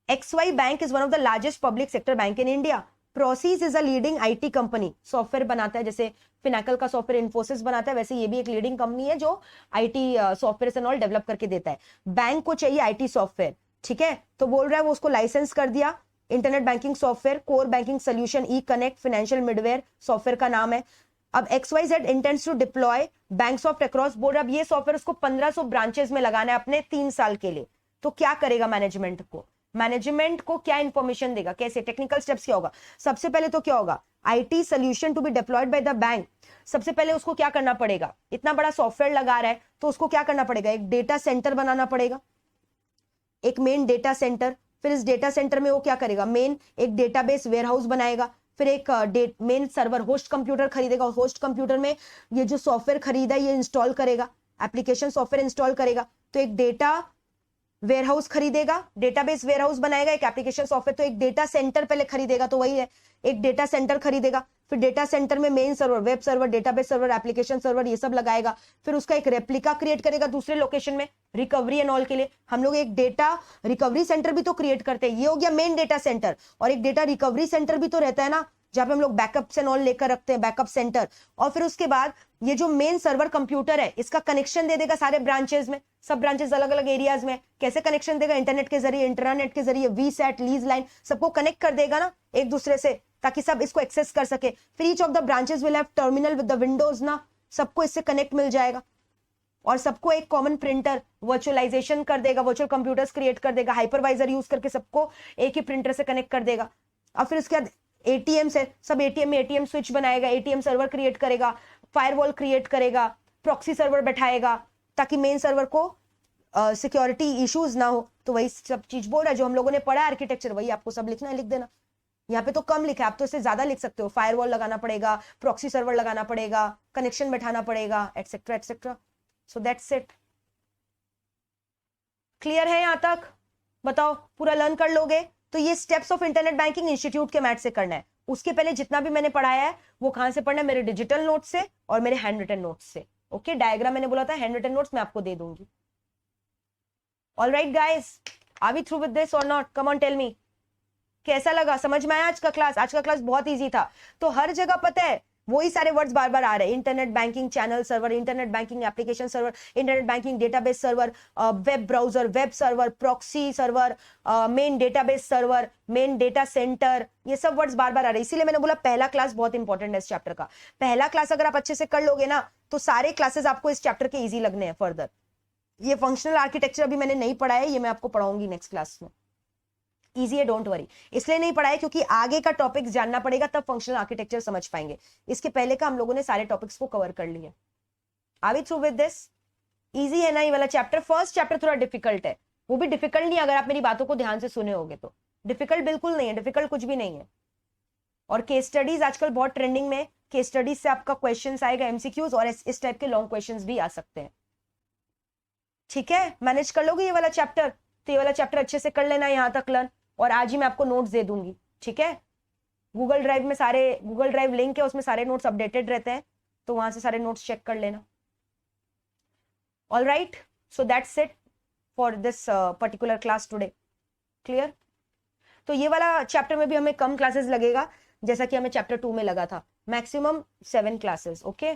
XY bank is one of the largest public sector bank in India. Process is a leading IT company, software बनाता है, जैसे फिनाकल का सॉफ्टवेयर इन्फोसिस बनाता है, वैसे ये भी एक लीडिंग कंपनी है जो IT software and all develop करके देता है। बैंक को चाहिए आईटी सॉफ्टवेयर, ठीक है। तो बोल रहा है वो उसको लाइसेंस कर दिया, internet banking software, core banking solution, e connect, financial middleware software का नाम है। अब XYZ intends to deploy Banksoft across, बोल रहा है अब ये सॉफ्टवेयर उसको 1500 ब्रांचेस में लगाना है अपने 3 साल के लिए। तो क्या करेगा मैनेजमेंट को क्या इंफॉर्मेशन देगा, कैसे, टेक्निकल स्टेप्स क्या होगा। सबसे पहले तो क्या होगा, IT solution to be deployed by the bank. सबसे पहले उसको क्या करना पड़ेगा, इतना बड़ा सॉफ्टवेयर लगा रहा है तो उसको क्या करना पड़ेगा, एक डेटा सेंटर बनाना पड़ेगा, एक मेन डेटा सेंटर। फिर इस डेटा सेंटर में वो क्या करेगा, मेन एक डेटाबेस वेयरहाउस बनाएगा, फिर एक मेन सर्वर होस्ट कंप्यूटर खरीदेगा, और होस्ट कंप्यूटर में ये जो सॉफ्टवेयर खरीदा ये इंस्टॉल करेगा, एप्लीकेशन सॉफ्टवेयर इंस्टॉल करेगा। तो एक डेटा वेयरहाउस खरीदेगा, डेटाबेस वेयरहाउस बनाएगा, एक एप्लीकेशन सॉफ्टवेयर। तो एक डेटा सेंटर पहले खरीदेगा, तो वही है, एक डेटा सेंटर खरीदेगा। फिर डेटा सेंटर में main server, web server, database server, application server, ये सब लगाएगा। फिर उसका एक रेप्लिका क्रिएट करेगा दूसरे लोकेशन में, रिकवरी एंड ऑल के लिए। हम लोग एक डेटा रिकवरी सेंटर भी तो क्रिएट करते हैं, ये हो गया मेन डेटा सेंटर। और एक डेटा रिकवरी सेंटर भी तो रहता है ना, जहां पे हम लोग बैकअप एंड ऑल लेकर रखते हैं, बैकअप सेंटर। और फिर उसके बाद ये जो मेन सर्वर कंप्यूटर है, इसका कनेक्शन दे देगा सारे ब्रांचेस में, सब ब्रांचेस अलग अलग एरियाज में। कैसे कनेक्शन देगा, इंटरनेट के जरिए, इंटरनेट के जरिए, वीसैट, लीज लाइन, सबको कनेक्ट कर देगा ना एक दूसरे से, ताकि सब इसको एक्सेस कर सके। फिर each of the branches will have terminal with the Windows ना, सबको इससे कनेक्ट मिल जाएगा। और सबको एक कॉमन प्रिंटर, वर्चुअलाइजेशन कर देगा, वर्चुअल कंप्यूटर्स क्रिएट कर देगा, हाइपरवाइजर यूज करके सबको एक ही प्रिंटर से कनेक्ट कर देगा। और फिर उसके बाद एटीएम से, सब एटीएम में एटीएम स्विच बनाएगा, एटीएम सर्वर क्रिएट करेगा, फायरवॉल क्रिएट करेगा, प्रॉक्सी सर्वर बैठाएगा, ताकि मेन सर्वर को सिक्योरिटी इश्यूज ना हो। तो वही सब चीज बोल रहा है जो हम लोगों ने पढ़ा आर्किटेक्चर, वही आपको सब लिखना है, लिख देना। यहाँ पे तो कम लिखा है, आप तो इससे ज्यादा लिख सकते हो। फायरवॉल लगाना पड़ेगा, प्रॉक्सी सर्वर लगाना पड़ेगा, कनेक्शन बैठाना पड़ेगा, etcetera etcetera. So that's it. Clear है यहां तक? बताओ, पूरा लर्न कर लोगे? तो ये steps of internet banking institute के मैथ से करना है। उसके पहले जितना भी मैंने पढ़ाया है वो कहां से पढ़ना है, मेरे डिजिटल नोट से और मेरे हैंड रिटन नोट्स से। ओके, डायग्राम मैंने बोला था हैंड रिटन नोट्स मैं आपको दे दूंगी। Alright guys, are we through with this और not? Come on tell me, कैसा लगा, समझ में आया आज का क्लास? आज का क्लास बहुत इजी था। तो हर जगह पता है वही सारे वर्ड्स बार बार आ रहे हैं, internet banking channel server, internet banking application server, internet banking database server, web browser, web server, proxy server, main database server, main data centre, ये सब वर्ड्स बार बार आ रहे हैं। इसीलिए मैंने बोला पहला क्लास बहुत इंपॉर्टेंट है इस चैप्टर का। पहला क्लास अगर आप अच्छे से कर लोगे ना तो सारे क्लासेस आपको इस चैप्टर के ईजी लगने हैं फर्दर। ये फंक्शनल आर्किटेक्चर अभी मैंने नहीं पढ़ा है, ये मैं आपको पढ़ाऊंगी नेक्स्ट क्लास में। इजी है, डोंट वरी। इसलिए नहीं पढ़ाया क्योंकि आगे का टॉपिक्स जानना पड़ेगा, तब फंक्शनल आर्किटेक्चर समझ पाएंगे। इसके पहले का हम लोगों ने सारे टॉपिक्स को कवर कर लिया। Are we through with this? Easy है ना ये वाला चैप्टर? फर्स्ट चैप्टर थोड़ा डिफिकल्ट है, वो भी डिफिकल्ट नहीं, अगर आप मेरी बातों को ध्यान से सुने होगे तो। डिफिकल्ट बिल्कुल नहीं है, डिफिकल्ट कुछ भी नहीं है। और केस स्टडीज आजकल बहुत ट्रेंडिंग में, केस स्टडीज से आपका क्वेश्चंस आएगा, एमसीक्यूज, और इस टाइप के लॉन्ग क्वेश्चंस भी आ सकते हैं। ठीक है, मैनेज कर लोगे ये वाला चैप्टर? तो ये वाला चैप्टर अच्छे से कर लेना यहां तक लर्न, और आज ही मैं आपको नोट्स दे दूंगी। ठीक है, गूगल ड्राइव में सारे, गूगल ड्राइव लिंक है, उसमें सारे नोट्स अपडेटेड रहते हैं, तो वहां से सारे नोट्स चेक कर लेना। All right, so that's it for this particular class today. Clear? तो ये वाला चैप्टर में भी हमें कम क्लासेस लगेगा जैसा कि हमें चैप्टर 2 में लगा था, मैक्सिमम 7 क्लासेस। ओके